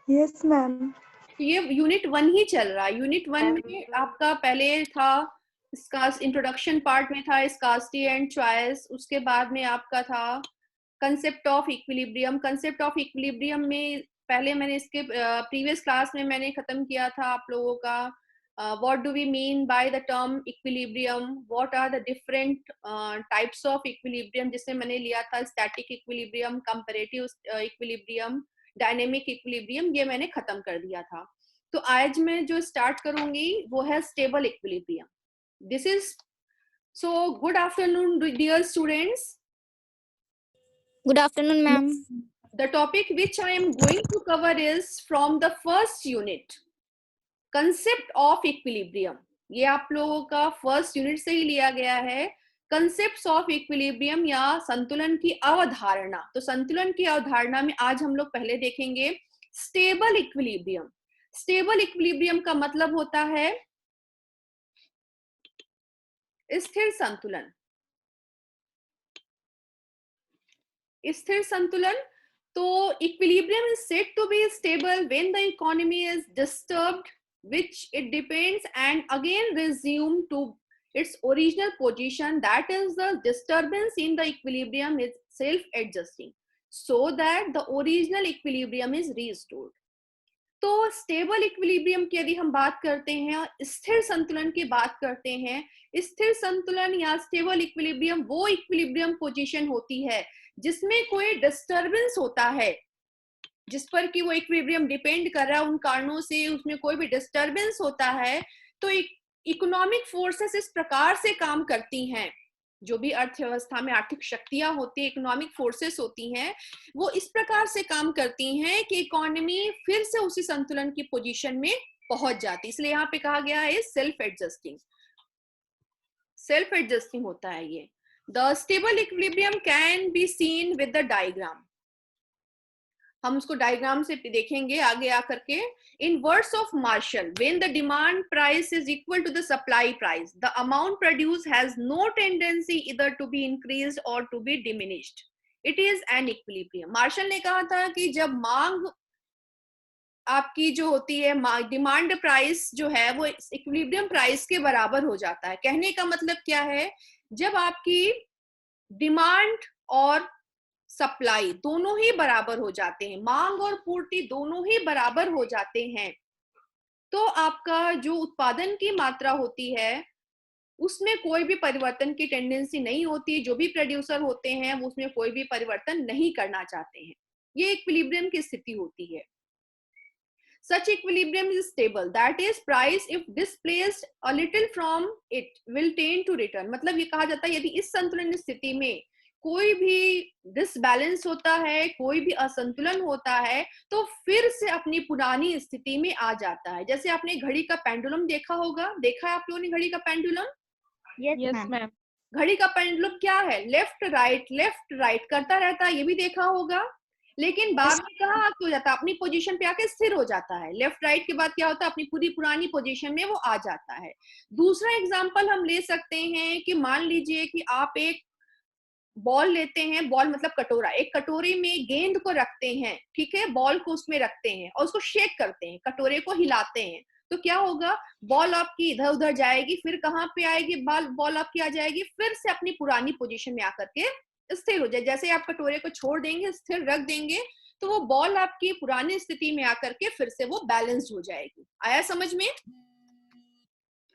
Yes ma'am. ये unit 1 ही चल रहा है। यूनिट 1 में आपका पहले था इंट्रोडक्शन पार्ट में था स्कार्सिटी एंड चॉइस, उसके बाद में आपका था concept of equilibrium. Concept of equilibrium में पहले मैंने इसके प्रीवियस क्लास में मैंने खत्म किया था आप लोगों का what do we mean by the term equilibrium, what are the different types of equilibrium, जिसमें मैंने लिया था static equilibrium, comparative equilibrium, dynamic equilibrium, ये मैंने खत्म कर दिया था। तो आज मैं जो स्टार्ट करूंगी वो है stable equilibrium. This is so good afternoon dear students. Good afternoon, ma'am. The topic which I am going to cover is from the first unit, concept of equilibrium. ये आप लोगों का फर्स्ट यूनिट से ही लिया गया है, कंसेप्ट्स ऑफ इक्विलिब्रियम या संतुलन की अवधारणा। तो संतुलन की अवधारणा में आज हम लोग पहले देखेंगे स्टेबल इक्विलिब्रियम। स्टेबल इक्विलिब्रियम का मतलब होता है स्थिर संतुलन। स्थिर संतुलन, तो equilibrium is said to be stable when the economy is disturbed which it depends and again resume to its original position, that is the disturbance in the equilibrium is self adjusting so that the original equilibrium is restored. तो stable equilibrium की यदि हम बात करते हैं, स्थिर संतुलन की बात करते हैं, स्थिर संतुलन या स्टेबल इक्विलिब्रियम वो इक्विलिब्रियम पोजीशन होती है जिसमें कोई डिस्टरबेंस होता है, जिस पर कि वो इक्विलिब्रियम डिपेंड कर रहा है, उन कारणों से उसमें कोई भी डिस्टरबेंस होता है। तो इकोनॉमिक फोर्सेस इस प्रकार से काम करती हैं, जो भी अर्थव्यवस्था में आर्थिक शक्तियां होती है, इकोनॉमिक फोर्सेस होती हैं, वो इस प्रकार से काम करती हैं कि इकोनॉमी फिर से उसी संतुलन की पोजीशन में पहुंच जाती है। इसलिए यहाँ पे कहा गया है सेल्फ एडजस्टिंग, सेल्फ एडजस्टिंग होता है ये। The stable equilibrium can be seen with the diagram. हम उसको डायग्राम से देखेंगे आगे आकर के। In words of Marshall, when the demand price is equal to the supply price, the amount produce has no tendency either to be increased or to be diminished, it is an equilibrium. Marshall ने कहा था कि जब मांग आपकी जो होती है, डिमांड प्राइस जो है वो इक्विलिब्रियम प्राइस के बराबर हो जाता है। कहने का मतलब क्या है, जब आपकी डिमांड और सप्लाई दोनों ही बराबर हो जाते हैं, मांग और पूर्ति दोनों ही बराबर हो जाते हैं, तो आपका जो उत्पादन की मात्रा होती है उसमें कोई भी परिवर्तन की टेंडेंसी नहीं होती। जो भी प्रोड्यूसर होते हैं वो उसमें कोई भी परिवर्तन नहीं करना चाहते हैं। ये इक्विलिब्रियम की स्थिति होती है। Such equilibrium is stable, that is price if displaced a little from it will tend to return। मतलब ये कहा जाता है यदि इस संतुलन स्थिति में कोई भी डिसबैलेंस होता है, कोई भी असंतुलन होता है, तो फिर से अपनी पुरानी स्थिति में आ जाता है। जैसे आपने घड़ी का पेंडुलम देखा होगा, देखा है आप लोगों ने घड़ी का पेंडुलम? Yes, ma'am. घड़ी का पेंडुलम क्या है, लेफ्ट राइट करता रहता है, ये भी देखा होगा। लेकिन बाद में कहाँ हो जाता है, अपनी पोजीशन पे आके स्थिर हो जाता है। लेफ्ट राइट के बाद क्या होता है, अपनी पूरी पुरानी पोजीशन में वो आ जाता है। दूसरा एग्जांपल हम ले सकते हैं कि मान लीजिए कि आप एक बॉल लेते हैं, बॉल मतलब कटोरा, एक कटोरे में गेंद को रखते हैं, ठीक है, बॉल को उसमें रखते हैं और उसको शेक करते हैं, कटोरे को हिलाते हैं, तो क्या होगा, बॉल आपकी इधर उधर जाएगी, फिर कहाँ पे आएगी, बॉल आपकी आ जाएगी फिर से अपनी पुरानी पोजीशन में आकर के स्थिर हो जाए। जैसे आप कटोरे को छोड़ देंगे, स्थिर रख देंगे, तो वो बॉल आपकी पुरानी स्थिति में आकर के फिर से वो बैलेंस्ड हो जाएगी। आया समझ में?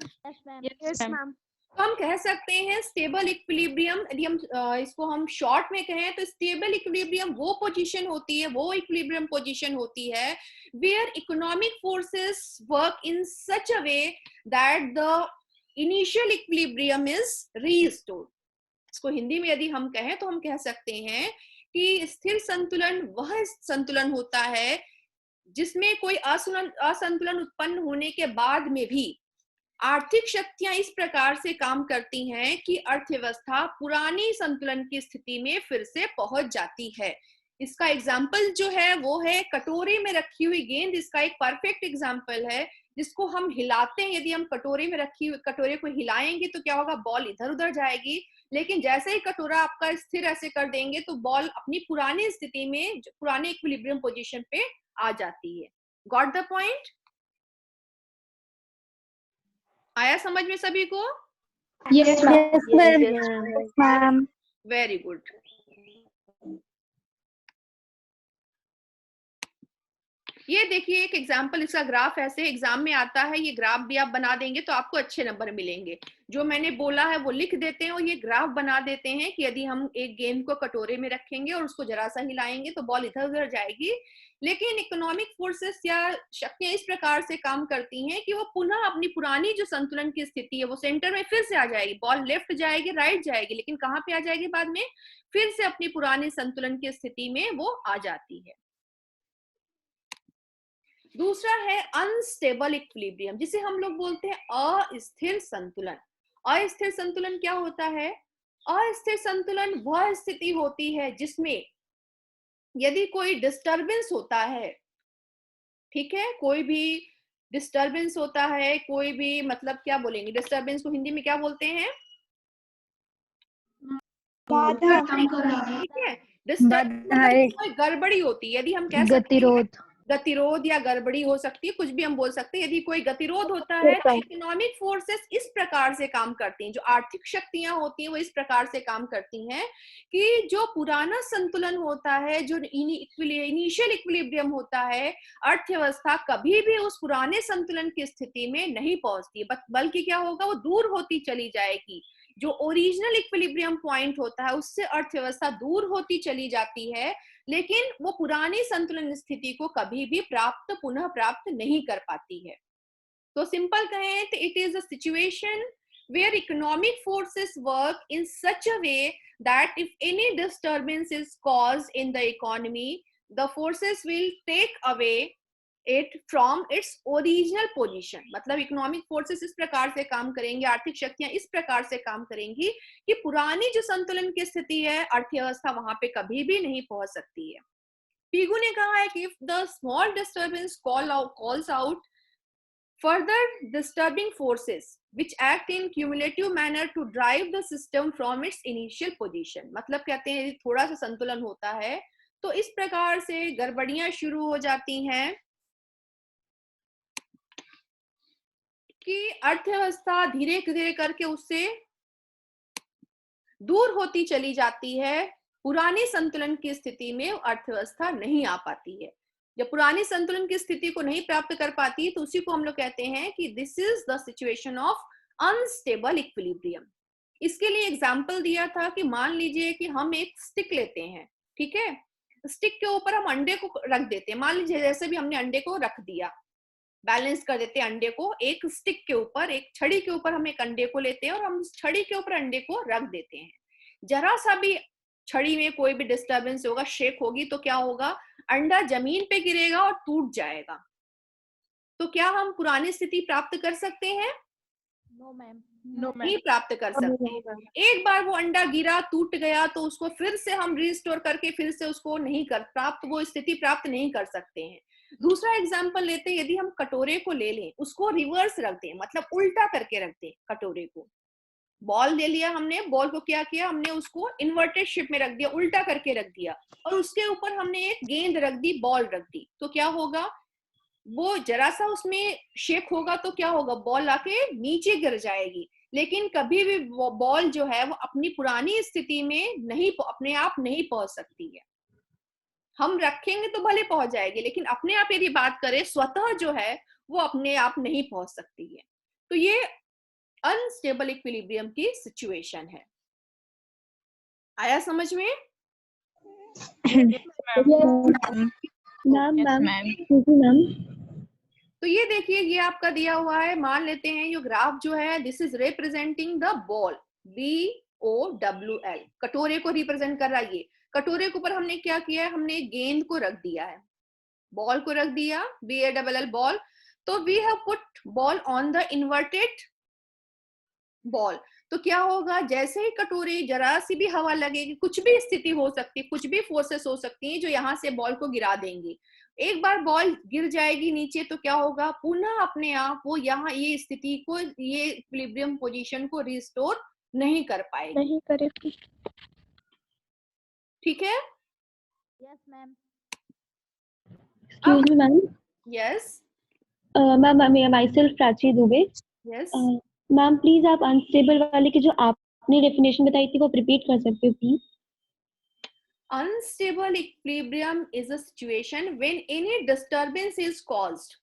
Yes, ma'am. तो हम कह सकते हैं स्टेबल इक्विलिब्रियम, यदि हम इसको हम शॉर्ट में कहें तो स्टेबल इक्विलिब्रियम वो पोजीशन होती है, वो इक्विलिब्रियम पोजीशन होती है where economic forces work in such a way that the initial equilibrium is restored. इसको हिंदी में यदि हम कहें तो हम कह सकते हैं कि स्थिर संतुलन वह संतुलन होता है जिसमें कोई असंतुलन उत्पन्न होने के बाद में भी आर्थिक शक्तियां इस प्रकार से काम करती हैं कि अर्थव्यवस्था पुरानी संतुलन की स्थिति में फिर से पहुंच जाती है। इसका एग्जाम्पल जो है वो है कटोरे में रखी हुई गेंद। इसका एक परफेक्ट एग्जाम्पल है जिसको हम हिलाते हैं। यदि हम कटोरे में रखी हुई कटोरे को हिलाएंगे तो क्या होगा, बॉल इधर उधर जाएगी, लेकिन जैसे ही कटोरा आपका स्थिर ऐसे कर देंगे तो बॉल अपनी पुरानी स्थिति में, पुराने इक्विलिब्रियम पोजीशन पे आ जाती है। Got the point? आया समझ में सभी को? Yes, ma'am. Very good. ये देखिए एक एग्जाम्पल, इसका ग्राफ ऐसे एग्जाम में आता है, ये ग्राफ भी आप बना देंगे तो आपको अच्छे नंबर मिलेंगे. जो मैंने बोला है वो लिख देते हैं और ये ग्राफ बना देते हैं कि यदि हम एक गेंद को कटोरे में रखेंगे और उसको जरा सा हिलाएंगे तो बॉल इधर उधर जाएगी. लेकिन इकोनॉमिक फोर्सेस या शक्तियां इस प्रकार से काम करती हैं कि वो पुनः अपनी पुरानी जो संतुलन की स्थिति है वो सेंटर में फिर से आ जाएगी. बॉल लेफ्ट जाएगी, राइट जाएगी, लेकिन कहाँ पे आ जाएगी बाद में? फिर से अपनी पुरानी संतुलन की स्थिति में वो आ जाती है. दूसरा है अनस्टेबल इक्विलिब्रियम, जिसे हम लोग बोलते हैं अस्थिर संतुलन. अस्थिर संतुलन क्या होता है? अस्थिर संतुलन वह स्थिति होती है जिसमें यदि कोई डिस्टरबेंस होता है, ठीक है, कोई भी डिस्टरबेंस होता है, कोई भी मतलब क्या बोलेंगे डिस्टरबेंस को हिंदी में क्या बोलते हैं? बाधा. ठीक है, डिस्टरबेंस कोई गड़बड़ी होती है, यदि हम कह सकते हैं गतिरोध या गड़बड़ी हो सकती है, कुछ भी हम बोल सकते हैं. यदि कोई गतिरोध होता है तो इकोनॉमिक फोर्सेस इस प्रकार से काम करती हैं, जो आर्थिक शक्तियां होती हैं वो इस प्रकार से काम करती हैं कि जो पुराना संतुलन होता है, जो इनिशियल इक्विलिब्रियम होता है, अर्थव्यवस्था कभी भी उस पुराने संतुलन की स्थिति में नहीं पहुंचती, बल्कि क्या होगा, वो दूर होती चली जाएगी. जो ओरिजिनल इक्विलिब्रियम पॉइंट होता है उससे अर्थव्यवस्था दूर होती चली जाती है, लेकिन वो पुरानी संतुलन स्थिति को कभी भी पुनः प्राप्त नहीं कर पाती है. तो सिंपल कहें तो it is a situation where economic forces work in such a way that if any disturbance is caused in the economy, the forces will take away it from its original position. मतलब economic forces इस प्रकार से काम करेंगे, आर्थिक शक्तियां इस प्रकार से काम करेंगी कि पुरानी जो संतुलन की स्थिति है अर्थव्यवस्था वहां पे कभी भी नहीं पहुंच सकती है. पीगू ने कहा है कि if the small disturbance calls out further disturbing forces which act in cumulative manner to drive the system from its initial position. मतलब कहते हैं थोड़ा सा संतुलन होता है तो इस प्रकार से गड़बड़ियां शुरू हो जाती हैं कि अर्थव्यवस्था धीरे धीरे करके उससे दूर होती चली जाती है, पुरानी संतुलन की स्थिति में अर्थव्यवस्था नहीं आ पाती है. जब पुरानी संतुलन की स्थिति को नहीं प्राप्त कर पाती तो उसी को हम लोग कहते हैं कि this is the situation of unstable equilibrium. इसके लिए एग्जांपल दिया था कि मान लीजिए कि हम एक स्टिक लेते हैं, ठीक है, स्टिक के ऊपर हम अंडे को रख देते हैं. मान लीजिए जैसे भी हमने अंडे को रख दिया, बैलेंस कर देते हैं अंडे को एक स्टिक के ऊपर, एक छड़ी के ऊपर हम एक अंडे को लेते हैं और हम उस छड़ी के ऊपर अंडे को रख देते हैं. जरा सा भी छड़ी में कोई भी डिस्टरबेंस होगा, शेक होगी तो क्या होगा, अंडा जमीन पे गिरेगा और टूट जाएगा. तो क्या हम पुरानी स्थिति प्राप्त कर सकते हैं? No ma'am. नहीं प्राप्त कर सकते. एक बार वो अंडा गिरा, टूट गया तो उसको फिर से हम रिस्टोर करके फिर से उसको नहीं कर प्राप्त, वो स्थिति प्राप्त नहीं कर सकते हैं. दूसरा एग्जाम्पल लेते हैं, यदि हम कटोरे को ले लें, उसको रिवर्स रख दें, मतलब उल्टा करके रख दें कटोरे को. बॉल ले लिया हमने, बॉल को क्या किया हमने, उसको इन्वर्टेड शेप में रख दिया, उल्टा करके रख दिया और उसके ऊपर हमने एक गेंद रख दी, बॉल रख दी. तो क्या होगा, वो जरा सा उसमें शेक होगा तो क्या होगा, बॉल आके नीचे गिर जाएगी. लेकिन कभी भी बॉल जो है वो अपनी पुरानी स्थिति में नहीं, अपने आप नहीं पहुंच सकती है. हम रखेंगे तो भले पहुंच जाएगी, लेकिन अपने आप यदि बात करें स्वतः जो है वो अपने आप नहीं पहुंच सकती है. तो ये अनस्टेबल इक्विलिब्रियम की सिचुएशन है. आया समझ में? तो ये देखिए, ये आपका दिया हुआ है, मान लेते हैं ये ग्राफ जो है this is representing the ball, BOWL, कटोरे को रिप्रेजेंट कर रहा है. ये कटोरे के ऊपर हमने क्या किया है, हमने गेंद को रख दिया है, बॉल को रख दिया, BALL बॉल. तो we have put ball on the inverted ball. तो क्या होगा, जैसे ही कटोरे जरा सी भी हवा लगेगी, कुछ भी स्थिति हो सकती है, कुछ भी फोर्सेस हो सकती हैं जो यहाँ से बॉल को गिरा देंगी. एक बार बॉल गिर जाएगी नीचे तो क्या होगा, पुनः अपने आप वो यहाँ ये स्थिति को, ये इक्विलिब्रियम पोजीशन को रिस्टोर नहीं कर पाएगी, नहीं करेगी. ठीक है? Yes ma'am. अब yes, ma'am my self Prachi Dubey. yes. Ma'am please आप अनस्टेबल वाले की जो आपने डेफिनेशन बताई थी वो रिपीट कर सकते हो please? Unstable equilibrium is a situation when any disturbance is caused.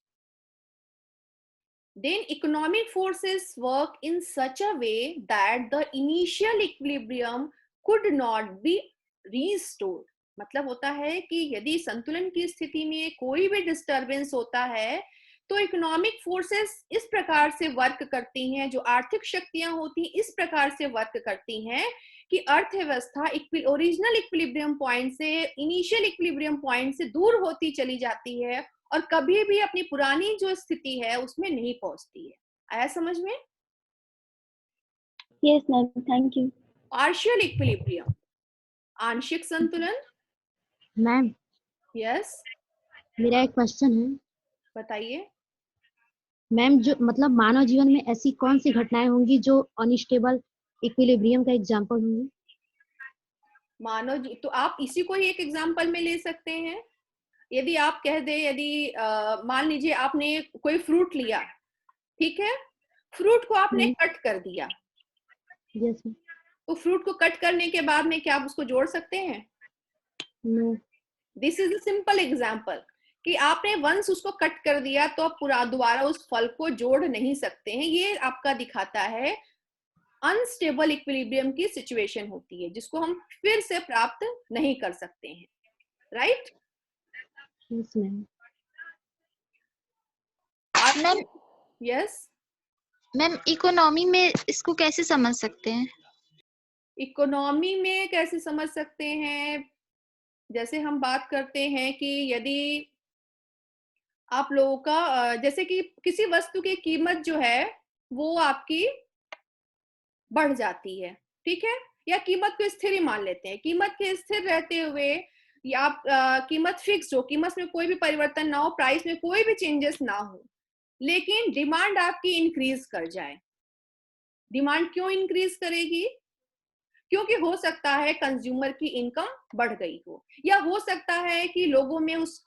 Then economic forces work in such a way that the initial equilibrium could not be restored. मतलब होता है कि यदि संतुलन की स्थिति में कोई भी डिस्टरबेंस होता है तो इकोनॉमिक फोर्सेस इस प्रकार से वर्क करती हैं, जो आर्थिक शक्तियां होती हैं इस प्रकार से वर्क करती हैं कि अर्थव्यवस्था ओरिजिनल इक्विलिब्रियम पॉइंट से, इनिशियल इक्विलिब्रियम पॉइंट से दूर होती चली जाती है और कभी भी अपनी पुरानी जो स्थिति है उसमें नहीं पहुंचती है। आया समझ में? Yes ma'am, thank you. Partial equilibrium, आंशिक संतुलन। मैम यस, मेरा एक क्वेश्चन है। बताइए। मैम जो मतलब मानव जीवन में ऐसी कौन सी घटनाएं होंगी जो अनस्टेबल इक्विलिब्रियम का एग्जांपल होंगी? तो आप इसी को ही एक एग्जांपल में ले सकते हैं। यदि आप कह दे, यदि मान लीजिए आपने कोई फ्रूट लिया, ठीक है, फ्रूट को आपने कट कर दिया। Yes ma'am. तो फ्रूट को कट करने के बाद में क्या आप उसको जोड़ सकते हैं? No. This is a simple example कि आपने वंस उसको कट कर दिया तो आप पूरा दोबारा उस फल को जोड़ नहीं सकते हैं। ये आपका दिखाता है अनस्टेबल इक्विलिब्रियम की सिचुएशन होती है जिसको हम फिर से प्राप्त नहीं कर सकते हैं, right? Yes ma'am. Ma'am, yes ma'am economy में इसको कैसे समझ सकते हैं? इकोनॉमी में कैसे समझ सकते हैं? जैसे हम बात करते हैं कि यदि आप लोगों का जैसे कि किसी वस्तु की कीमत जो है वो आपकी बढ़ जाती है, ठीक है, या कीमत को स्थिर ही मान लेते हैं। कीमत के स्थिर रहते हुए या आप कीमत फिक्स हो, कीमत में कोई भी परिवर्तन ना हो, प्राइस में कोई भी चेंजेस ना हो, लेकिन डिमांड आपकी इंक्रीज कर जाए। डिमांड क्यों इंक्रीज करेगी? क्योंकि हो सकता है कंज्यूमर की इनकम बढ़ गई हो, या हो सकता है कि लोगों में उस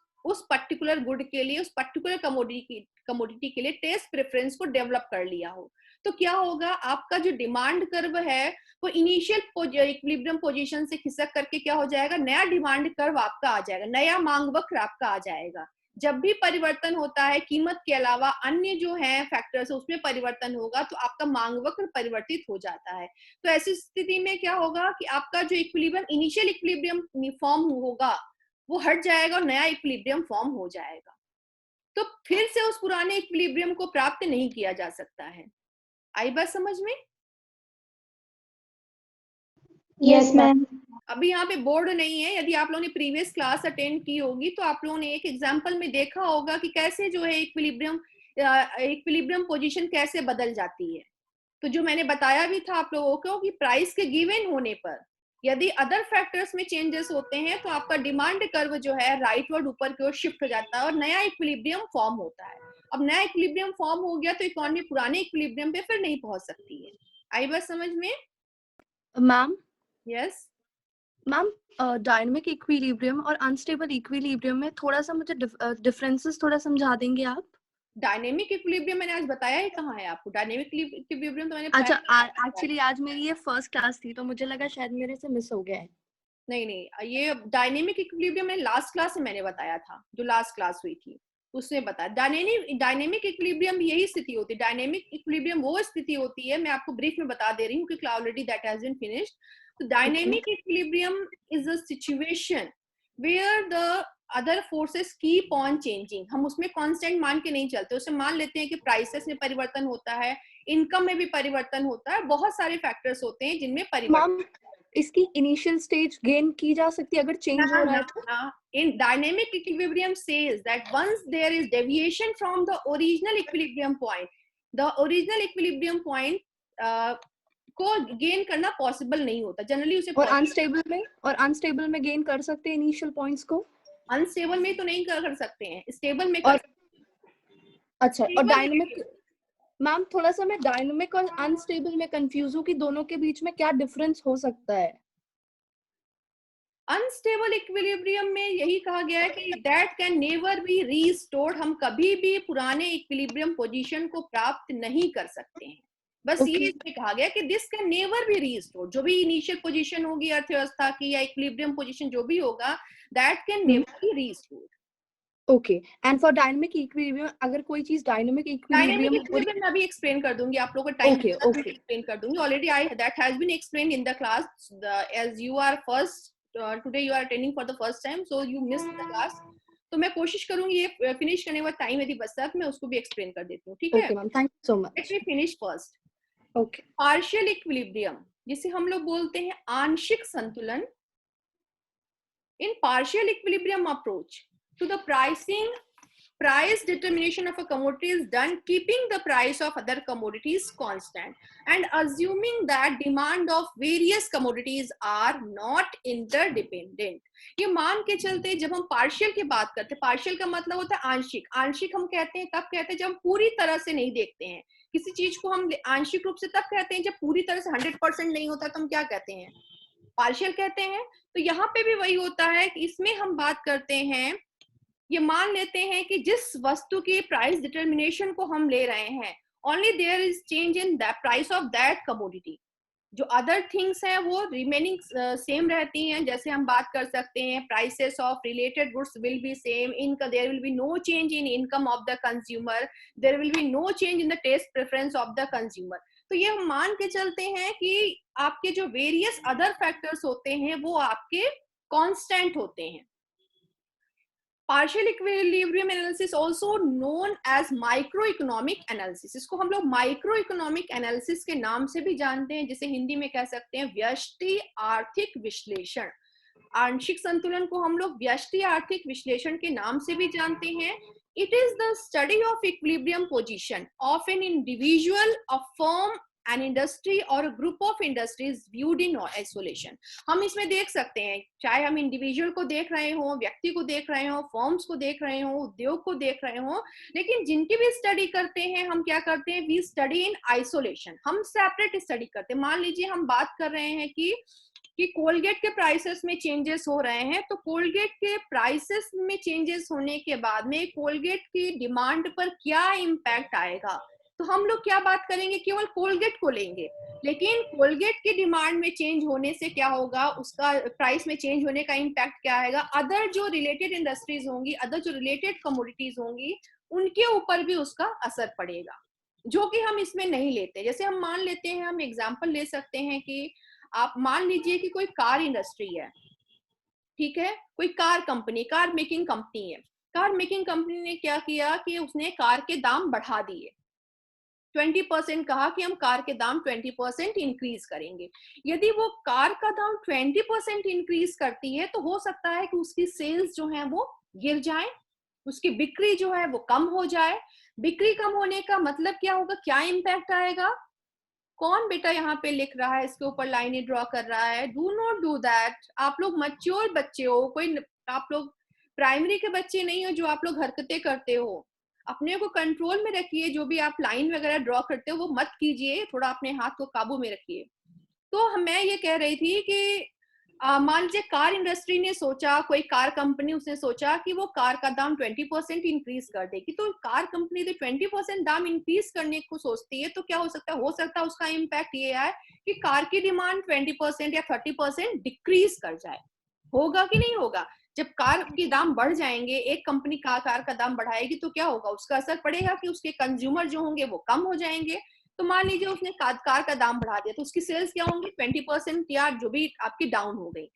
पर्टिकुलर गुड के लिए, उस पर्टिकुलर कमोडिटी के लिए टेस्ट प्रेफरेंस को डेवलप कर लिया हो। तो क्या होगा, आपका जो डिमांड कर्व है वो इनिशियल इक्विलिब्रियम पोजीशन से खिसक करके क्या हो जाएगा, नया डिमांड कर्व आपका आ जाएगा, नया मांग वक्र आपका आ जाएगा। जब भी परिवर्तन होता है कीमत के अलावा अन्य जो है फैक्टर्स उसमें परिवर्तन होगा तो आपका मांग वक्र परिवर्तित हो जाता है। तो ऐसी स्थिति में क्या होगा कि आपका जो इक्विलिब्रियम, इनिशियल इक्विलिब्रियम फॉर्म होगा वो हट जाएगा और नया इक्विलिब्रियम फॉर्म हो जाएगा। तो फिर से उस पुराने इक्विलिब्रियम को प्राप्त नहीं किया जा सकता है। आई बात समझ में? Yes ma'am. अभी यहाँ पे बोर्ड नहीं है, यदि आप लोगों ने प्रीवियस क्लास अटेंड की होगी तो आप लोगों ने एक एग्जांपल में देखा होगा कि कैसे जो है इक्विलिब्रियम पोजीशन कैसे बदल जाती है। तो जो मैंने बताया भी था आप लोगों को कि प्राइस के गिवन होने पर यदि अदर फैक्टर्स में चेंजेस होते हैं तो आपका डिमांड कर्व जो है राइटवर्ड ऊपर की ओर शिफ्ट हो जाता है और नया इक्विलिब्रियम फॉर्म होता है। अब नया इक्विलिब्रियम फॉर्म हो गया तो इकोनॉमी पुराने इक्विलिब्रियम पे फिर नहीं पहुंच सकती है। आई बात समझ में? Ma'am yes ma'am, dynamic equilibrium और अनस्टेबल इक्विलिब्रियम में थोड़ा सा मुझे डिफरेंसेस थोड़ा समझा देंगे आप? डायनेमिक इक्विलिब्रियम मैंने आज बताया ही कहाँ है आपको? डायनेमिक इक्विलिब्रियम तो मैंने अच्छा, एक्चुअली आज मेरी ये फर्स्ट क्लास थी तो मुझे लगा शायद मेरे से मिस हो गया है। नहीं, ये डायनेमिक इक्विलिब्रियम मैंने लास्ट क्लास में मैंने बताया था, जो लास्ट क्लास हुई थी उसने बताया। डायनेमिक इक्विलिब्रियम यही स्थिति होती है। डायनेमिक इक्विलिब्रियम वो स्थिति होती है, मैं आपको ब्रीफ में बता दे रही हूँ क्योंकि already that has been finished. तो dynamic equilibrium is a situation where the other forces keep on changing. हम उसमें कांस्टेंट मान के नहीं चलते, उसे मान लेते हैं कि प्राइसेस में परिवर्तन होता है, इनकम में भी परिवर्तन होता है, बहुत सारे फैक्टर्स होते हैं जिनमें परिवर्तन। इसकी इनिशियल स्टेज गेन की जा सकती है अगर चेंज हो रहा है तो? In dynamic equilibrium says that once there is deviation from the original equilibrium point, the original equilibrium point को गेन करना पॉसिबल नहीं होता जनरली उसे। और अनस्टेबल में गेन कर सकते हैं इनिशियल पॉइंट्स को? अनस्टेबल में तो नहीं कर सकते हैं, स्टेबल में और अच्छा, और डायनामिक मैम थोड़ा सा मैं डायनामिक और अनस्टेबल में कंफ्यूज हूँ कि दोनों के बीच में क्या डिफरेंस हो सकता है? अनस्टेबल इक्विलिब्रियम में यही कहा गया है कि that can never be restored, हम कभी भी पुराने इक्विलिब्रियम पोजीशन को प्राप्त नहीं कर सकते हैं। बस ये इसमें कहा गया कि this can never be restored, जो भी इनिशियल पोजीशन होगी अर्थव्यवस्था की या इक्विलिब्रियम पोजीशन जो भी होगा, that can never be restored. Okay, and for dynamic equilibrium, अगर कोई चीज डायनामिक इक्विलिब्रियम मैं अभी एक्सप्लेन कर दूंगी, आप लोगों को टाइम एक्सप्लेन कर दूंगी। Already I that has been explained in the class, as you are first today you are attending for the first time, so you missed the class. तो मैं कोशिश करूंगी ये फिनिश करने का टाइम यदि बचता है मैं उसको भी एक्सप्लेन कर देती हूँ, ठीक है? Okay ma'am, thank you so much. Let me finish first. Okay, partial equilibrium जिसे हम लोग बोलते हैं आंशिक संतुलन। In partial equilibrium approach to the pricing, price determination of a commodity is done keeping the price of other commodities constant and assuming that demand of various commodities are not interdependent। ये मान के चलते जब हम partial की बात करते हैं, पार्शियल का मतलब होता है आंशिक। आंशिक हम कहते हैं कब कहते हैं, जब हम पूरी तरह से नहीं देखते हैं किसी चीज को। हम आंशिक रूप से तब कहते हैं जब पूरी तरह से 100% नहीं होता, तो हम क्या कहते हैं, पार्शियल कहते हैं। तो यहाँ पे भी वही होता है कि इसमें हम बात करते हैं, ये मान लेते हैं कि जिस वस्तु की प्राइस डिटर्मिनेशन को हम ले रहे हैं, only there is change in the price of that commodity. जो अदर थिंग्स हैं वो रिमेनिंग सेम रहती हैं। जैसे हम बात कर सकते हैं prices of related goods will be same, इनका there will be no change in income of the consumer, there will be no change in the taste preference of the consumer. तो ये हम मान के चलते हैं कि आपके जो वेरियस अदर फैक्टर्स होते हैं वो आपके कांस्टेंट होते हैं। Partial equilibrium analysis also known as microeconomic analysis, इसको हम लोग माइक्रोइकोनॉमिक एनालिसिस के नाम से भी जानते हैं, जिसे हिंदी में कह सकते हैं व्यष्टि आर्थिक विश्लेषण। आंशिक संतुलन को हम लोग व्यष्टि आर्थिक विश्लेषण के नाम से भी जानते हैं। It is the study of equilibrium position of an individual, a firm, an industry or a group of industries viewed in isolation। हम इसमें देख सकते हैं, चाहे हम इंडिविजुअल को देख रहे हो, व्यक्ति को देख रहे हो, फर्म्स को देख रहे हो, उद्योग को देख रहे हो, लेकिन जिनकी भी स्टडी करते हैं हम क्या करते हैं, वी स्टडी इन आइसोलेशन, हम सेपरेट स्टडी करते हैं। मान लीजिए हम बात कर रहे हैं कि कोलगेट के प्राइसेस में चेंजेस हो रहे हैं, तो कोलगेट के प्राइसेस में चेंजेस होने के बाद में कोलगेट की डिमांड पर क्या इम्पैक्ट आएगा, तो हम लोग क्या बात करेंगे, केवल कोलगेट को लेंगे। लेकिन कोलगेट की डिमांड में चेंज होने से क्या होगा, उसका प्राइस में चेंज होने का इम्पैक्ट क्या आएगा, अदर जो रिलेटेड इंडस्ट्रीज होंगी, अदर जो रिलेटेड कमोडिटीज होंगी, उनके ऊपर भी उसका असर पड़ेगा, जो कि हम इसमें नहीं लेते। जैसे हम मान लेते हैं, हम एग्जाम्पल ले सकते हैं कि आप मान लीजिए कि कोई कार इंडस्ट्री है, ठीक है, कोई car company, car making company है। कार मेकिंग कंपनी ने क्या किया कि उसने कार के दाम बढ़ा दिए, 20% कहा कि हम कार के दाम 20% इंक्रीज करेंगे। यदि वो कार का दाम 20% इंक्रीज करती है तो हो सकता है कि उसकी सेल्स जो है वो गिर जाए, उसकी बिक्री जो है वो कम हो जाए। बिक्री कम होने का मतलब क्या होगा, क्या इम्पैक्ट आएगा, कौन बेटा यहाँ पे लिख रहा है, इसके ऊपर लाइनें ड्रॉ कर रहा है, डू नॉट डू दैट। आप लोग मैच्योर बच्चे हो, कोई आप लोग प्राइमरी के बच्चे नहीं हो जो आप लोग हरकतें करते हो। अपने को कंट्रोल में रखिए, जो भी आप लाइन वगैरह ड्रॉ करते हो वो मत कीजिए, थोड़ा अपने हाथ को काबू में रखिए। तो मैं ये कह रही थी कि मान लीजिए कार इंडस्ट्री ने सोचा, कोई कार कंपनी उसने सोचा कि वो कार का दाम 20% इंक्रीज कर देगी। तो कार कंपनी तो 20% दाम इंक्रीज करने को सोचती है, तो क्या हो सकता है उसका इम्पैक्ट ये आए कि कार की डिमांड 20% या 30% डिक्रीज कर जाए। होगा कि नहीं होगा? जब कार के दाम बढ़ जाएंगे, एक कंपनी कार का दाम बढ़ाएगी तो क्या होगा, उसका असर पड़ेगा कि उसके कंज्यूमर जो होंगे वो कम हो जाएंगे। तो मान लीजिए उसने कार का दाम बढ़ा दिया, तो उसकी सेल्स क्या होंगी, 20% या जो भी आपकी डाउन हो गई।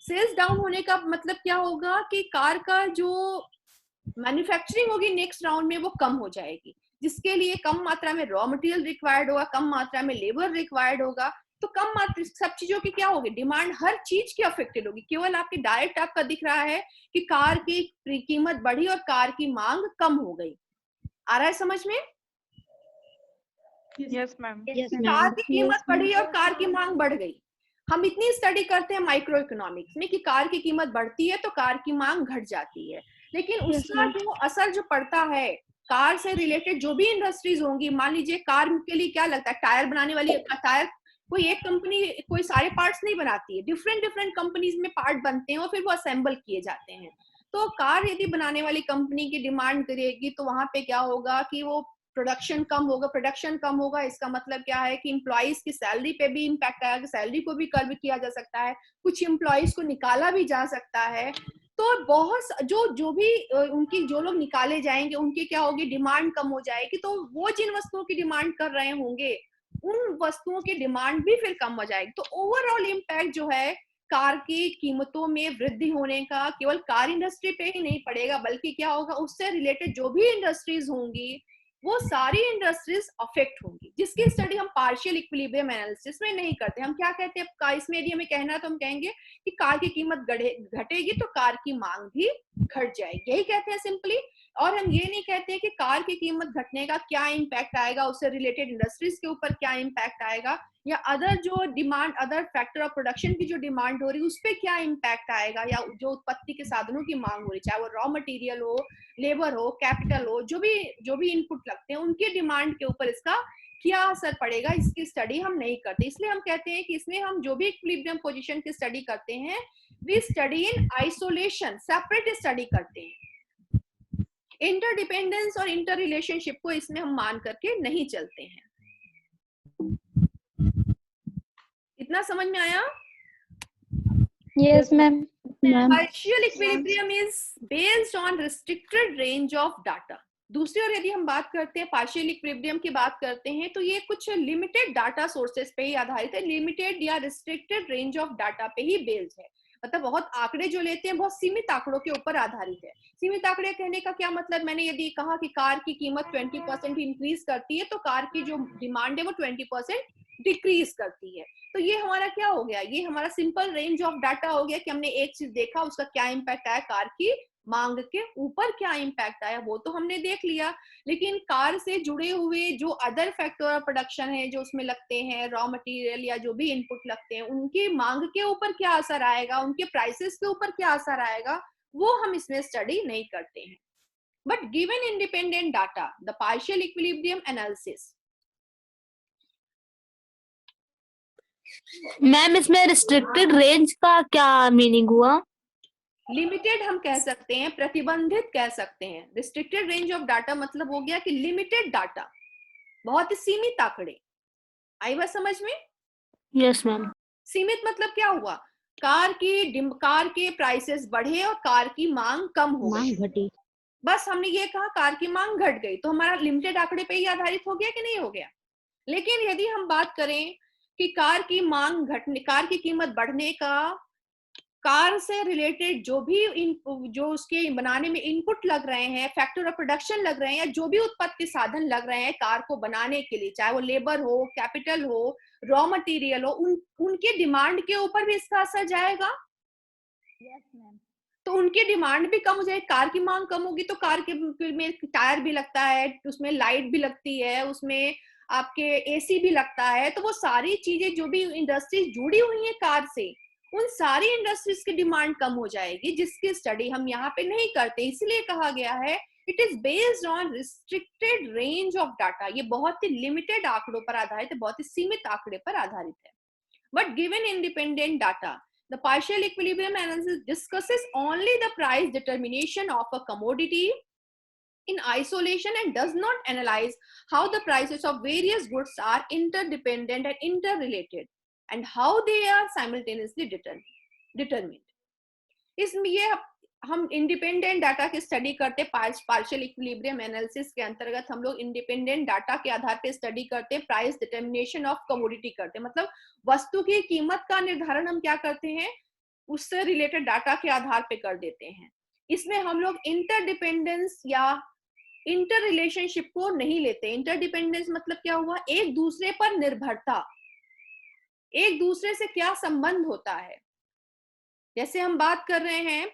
सेल्स डाउन होने का मतलब क्या होगा कि कार का जो मैन्युफैक्चरिंग होगी नेक्स्ट राउंड में वो कम हो जाएगी, जिसके लिए कम मात्रा में रॉ मटेरियल रिक्वायर्ड होगा, कम मात्रा में लेबर रिक्वायर्ड होगा। तो कम मात्रा सब चीजों की क्या होगी, डिमांड हर चीज की अफेक्टेड होगी। केवल आपकी डायरेक्ट आपका दिख रहा है कि कार की कीमत बढ़ी और कार की मांग कम हो गई। आ रहा है समझ में? Yes ma'am. कार की कीमत बढ़ी और कार की मांग बढ़ गई। हम इतनी स्टडी करते हैं माइक्रो इकोनॉमिक्स में कि कार की कीमत बढ़ती है तो कार की मांग घट जाती है, लेकिन उसका जो असर जो पड़ता है कार से रिलेटेड जो भी इंडस्ट्रीज होंगी, मान लीजिए कार के लिए क्या लगता है, टायर बनाने वाली टायर कोई एक कंपनी कोई सारे पार्ट्स नहीं बनाती है, डिफरेंट डिफरेंट कंपनीज में पार्ट बनते हैं और फिर वो असेंबल किए जाते हैं। तो कार यदि बनाने वाली कंपनी की डिमांड करेगी तो वहां पे क्या होगा कि वो प्रोडक्शन कम होगा। प्रोडक्शन कम होगा इसका मतलब क्या है कि एम्प्लॉइज की सैलरी पे भी इम्पैक्ट आएगा, सैलरी को भी कर्व किया जा सकता है, कुछ एम्प्लॉइज को निकाला भी जा सकता है। तो बहुत जो भी उनकी जो लोग निकाले जाएंगे उनकी क्या होगी, डिमांड कम हो जाएगी। तो वो जिन वस्तुओं की डिमांड कर रहे होंगे उन वस्तुओं की डिमांड भी फिर कम हो जाएगी। तो ओवरऑल इम्पैक्ट जो है कार की कीमतों में वृद्धि होने का केवल कार इंडस्ट्री पे ही नहीं पड़ेगा, बल्कि क्या होगा, उससे रिलेटेड जो भी इंडस्ट्रीज होंगी वो सारी इंडस्ट्रीज अफेक्ट होंगी, जिसकी स्टडी हम पार्शियल इक्विलिब्रियम एनालिसिस में नहीं करते। हम क्या कहते हैं, इसमें यदि हमें कहना है तो हम कहेंगे कि कार की कीमत घटेगी तो कार की मांग भी घट जाएगी, यही कहते हैं सिंपली। और हम ये नहीं कहते कि कार की कीमत घटने का क्या इम्पैक्ट आएगा, उससे रिलेटेड इंडस्ट्रीज के ऊपर क्या इम्पैक्ट आएगा, या अदर जो demand, other factor of production की जो डिमांड हो रही है उस पर क्या इम्पैक्ट आएगा, या जो उत्पत्ति के साधनों की मांग हो रही, चाहे वो रॉ मटेरियल हो, लेबर हो, कैपिटल हो, जो भी इनपुट लगते हैं उनके डिमांड के ऊपर इसका क्या असर पड़ेगा, इसकी स्टडी हम नहीं करते। इसलिए हम कहते हैं कि इसमें हम जो भी इक्विलिब्रियम पोजीशन की स्टडी करते हैं we study in isolation, separate study करते हैं। इंटरडिपेंडेंस और इंटर रिलेशनशिप को इसमें हम मान करके नहीं चलते हैं। इतना समझ में आया? Yes ma'am. Partial equilibrium is based on restricted range of data. दूसरी ओर यदि हम बात करते हैं पार्शियल इक्विलिब्रियम की बात करते हैं तो ये कुछ लिमिटेड डाटा सोर्सेस पे ही आधारित है, लिमिटेड या रिस्ट्रिक्टेड रेंज ऑफ डाटा पे ही बेस्ड है। मतलब बहुत आंकड़े जो लेते हैं बहुत सीमित आंकड़ों के ऊपर आधारित है। सीमित आंकड़े कहने का क्या मतलब, मैंने यदि कहा कि कार की कीमत 20% इंक्रीज करती है तो कार की जो डिमांड है वो 20% डिक्रीज करती है। तो ये हमारा क्या हो गया, ये हमारा सिंपल रेंज ऑफ डाटा हो गया कि हमने एक चीज देखा उसका क्या इम्पैक्ट आया, कार की मांग के ऊपर क्या इम्पैक्ट आया वो तो हमने देख लिया। लेकिन कार से जुड़े हुए जो अदर फैक्टर ऑफ प्रोडक्शन है जो उसमें लगते हैं, रॉ मटेरियल या जो भी इनपुट लगते हैं, उनकी मांग के ऊपर क्या असर आएगा, उनके प्राइसेस के ऊपर क्या असर आएगा, वो हम इसमें स्टडी नहीं करते हैं। But given independent data, the partial equilibrium analysis. Ma'am इसमें रिस्ट्रिक्टेड रेंज का क्या मीनिंग हुआ? लिमिटेड हम कह सकते हैं, प्रतिबंधित कह सकते हैं। रिस्ट्रिक्टेड रेंज ऑफ डाटा मतलब हो गया कि लिमिटेड डाटा, बहुत ही सीमित आंकड़े। आई बात समझ में? Yes ma'am. सीमित मतलब क्या हुआ, कार के प्राइसेस बढ़े और कार की मांग कम हो गई, मांग घटी। बस हमने ये कहा कार की मांग घट गई तो हमारा लिमिटेड आंकड़े पे ही आधारित हो गया कि नहीं हो गया। लेकिन यदि हम बात करें कि कार की मांग घटने, कार की कीमत बढ़ने का कार से रिलेटेड जो उसके बनाने में इनपुट लग रहे हैं, फैक्टर ऑफ प्रोडक्शन लग रहे हैं, या जो भी उत्पत्ति साधन लग रहे हैं कार को बनाने के लिए, चाहे वो लेबर हो, कैपिटल हो, रॉ मटेरियल हो, उनके डिमांड के ऊपर भी इसका असर जाएगा। Yes ma'am. तो उनकी डिमांड भी कम हो जाएगी, कार की मांग कम होगी तो कार के में टायर भी लगता है, उसमें लाइट भी लगती है, उसमें आपके एसी भी लगता है। तो वो सारी चीजें जो भी इंडस्ट्रीज जुड़ी हुई है कार से, उन सारी इंडस्ट्रीज की डिमांड कम हो जाएगी, जिसकी स्टडी हम यहाँ पे नहीं करते। इसलिए कहा गया है it is based on restricted range of data. ये बहुत ही लिमिटेड आंकड़ों पर आधारित है, बहुत ही सीमित आंकड़े पर आधारित है। But given independent data, the partial equilibrium analysis discusses only the price determination of a commodity in isolation and does not analyze how the prices of various goods are interdependent and interrelated and how they are simultaneously determined. इसमें हम independent data की study करते, partial equilibrium analysis के अंतर्गत हम लोग independent data के आधार पे स्टडी करते, प्राइस डिटर्मिनेशन ऑफ कमोडिटी करते। मतलब वस्तु की कीमत का निर्धारण हम क्या करते हैं, उससे रिलेटेड डाटा के आधार पे कर देते हैं। इसमें हम लोग इंटरडिपेंडेंस या इंटर रिलेशनशिप को नहीं लेते। इंटरडिपेंडेंस मतलब क्या हुआ, एक दूसरे पर निर्भरता, एक दूसरे से क्या संबंध होता है। जैसे हम बात कर रहे हैं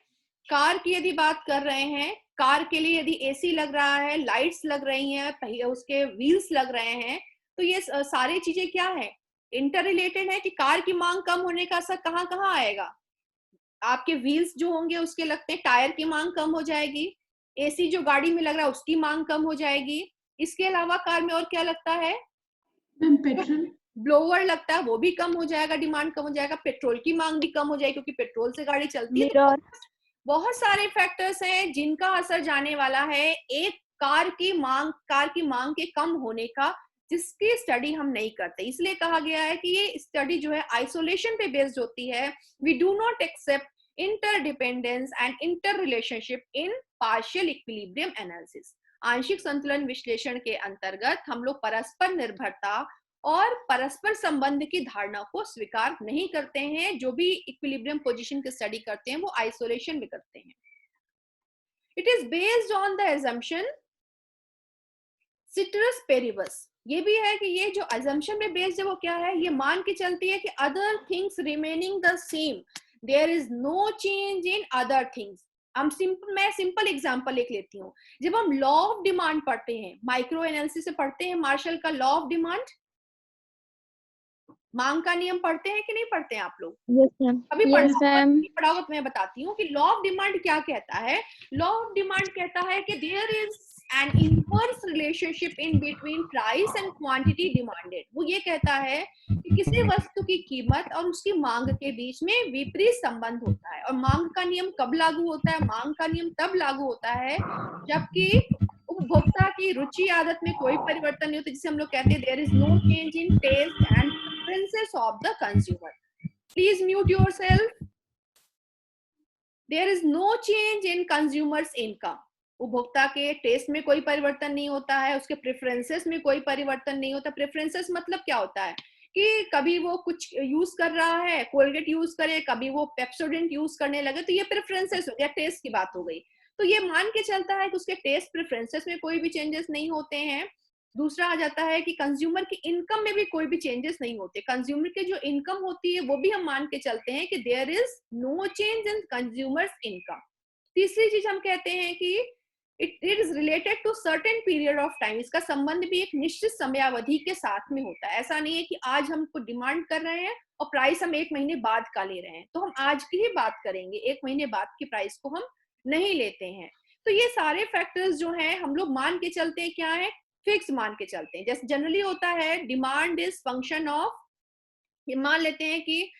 कार की, यदि बात कर रहे हैं कार के लिए यदि एसी लग रहा है, लाइट्स लग रही हैं, उसके व्हील्स लग रहे हैं, तो ये सारी चीजें क्या है, इंटर रिलेटेड है। कि कार की मांग कम होने का असर कहाँ कहाँ आएगा, आपके व्हील्स जो होंगे उसके लगते हैं, टायर की मांग कम हो जाएगी, एसी जो गाड़ी में लग रहा है उसकी मांग कम हो जाएगी। इसके अलावा कार में और क्या लगता है, पेट्रोल ब्लोअर लगता है वो भी कम हो जाएगा, डिमांड कम हो जाएगा, पेट्रोल की मांग भी कम हो जाएगी क्योंकि पेट्रोल से गाड़ी चलती है। मिरर बहुत सारे फैक्टर्स हैं जिनका असर जाने वाला है एक कार की मांग के कम होने का, जिसकी स्टडी हम नहीं करते। इसलिए कहा गया है कि ये स्टडी जो है आइसोलेशन पे बेस्ड होती है। We do not accept interdependence and inter relationship in partial equilibrium analysis. आंशिक संतुलन विश्लेषण के अंतर्गत हम लोग परस्पर निर्भरता और परस्पर संबंध की धारणा को स्वीकार नहीं करते हैं। जो भी इक्विलिब्रियम पोजीशन की स्टडी करते हैं वो आइसोलेशन में करते हैं। It is based on the assumption citrus Paribas. ये भी है कि ये जो assumption में बेस्ड है वो क्या है, ये मान के चलती है कि other things remaining the same, there is no change in other things. मैं सिंपल एग्जांपल लिख लेती हूँ। जब हम लॉ ऑफ डिमांड पढ़ते हैं, माइक्रो एनालिसिस से पढ़ते हैं मार्शल का लॉ ऑफ डिमांड, मांग का नियम पढ़ते हैं कि नहीं पढ़ते हैं आप लोग? Yes ma'am. अभी पढ़ा होगा तो मैं बताती हूँ कि लॉ ऑफ डिमांड क्या कहता है। लॉ ऑफ डिमांड कहता है कि there is an inverse relationship in between price and quantity demanded. वो ये कहता है कि किसी वस्तु की कीमत और उसकी मांग के बीच में विपरीत संबंध होता है। और मांग का नियम कब लागू होता है? मांग का नियम तब लागू होता है जबकि उपभोक्ता की रुचि आदत में कोई परिवर्तन नहीं होता, जिसे हम लोग कहते हैं there is no change in taste and preferences of the consumer. Please mute yourself. There is no change in consumers income. उपभोक्ता के टेस्ट में कोई परिवर्तन नहीं होता है, उसके प्रेफरेंसेस में कोई परिवर्तन नहीं होता। प्रेफरेंसेस मतलब क्या होता है कि कभी वो कुछ यूज कर रहा है, कोलगेट यूज करे, कभी वो पेप्सोडेंट यूज करने लगे, तो ये प्रेफरेंसेस हो गया, टेस्ट की बात हो गई। तो ये मान के चलता है कि उसके टेस्ट प्रेफरेंसेस में कोई भी चेंजेस नहीं होते हैं। दूसरा आ जाता है कि कंज्यूमर की इनकम में भी कोई भी चेंजेस नहीं होते। कंज्यूमर की जो इनकम होती है वो भी हम मान के चलते हैं कि there is no change in consumers income. तीसरी चीज हम कहते हैं कि it is related to certain period of time. इसका संबंध भी एक निश्चित समयावधि के साथ में होता है। ऐसा नहीं है कि आज हमको डिमांड कर रहे हैं और प्राइस हम 1 महीने बाद का ले रहे हैं, तो हम आज की ही बात करेंगे, 1 महीने बाद की प्राइस को हम नहीं लेते हैं। तो ये सारे फैक्टर्स जो हैं हम लोग मान के चलते हैं, क्या है, फिक्स मान के चलते हैं। जैसे जनरली होता है डिमांड इज फंक्शन ऑफ, मान लेते हैं कि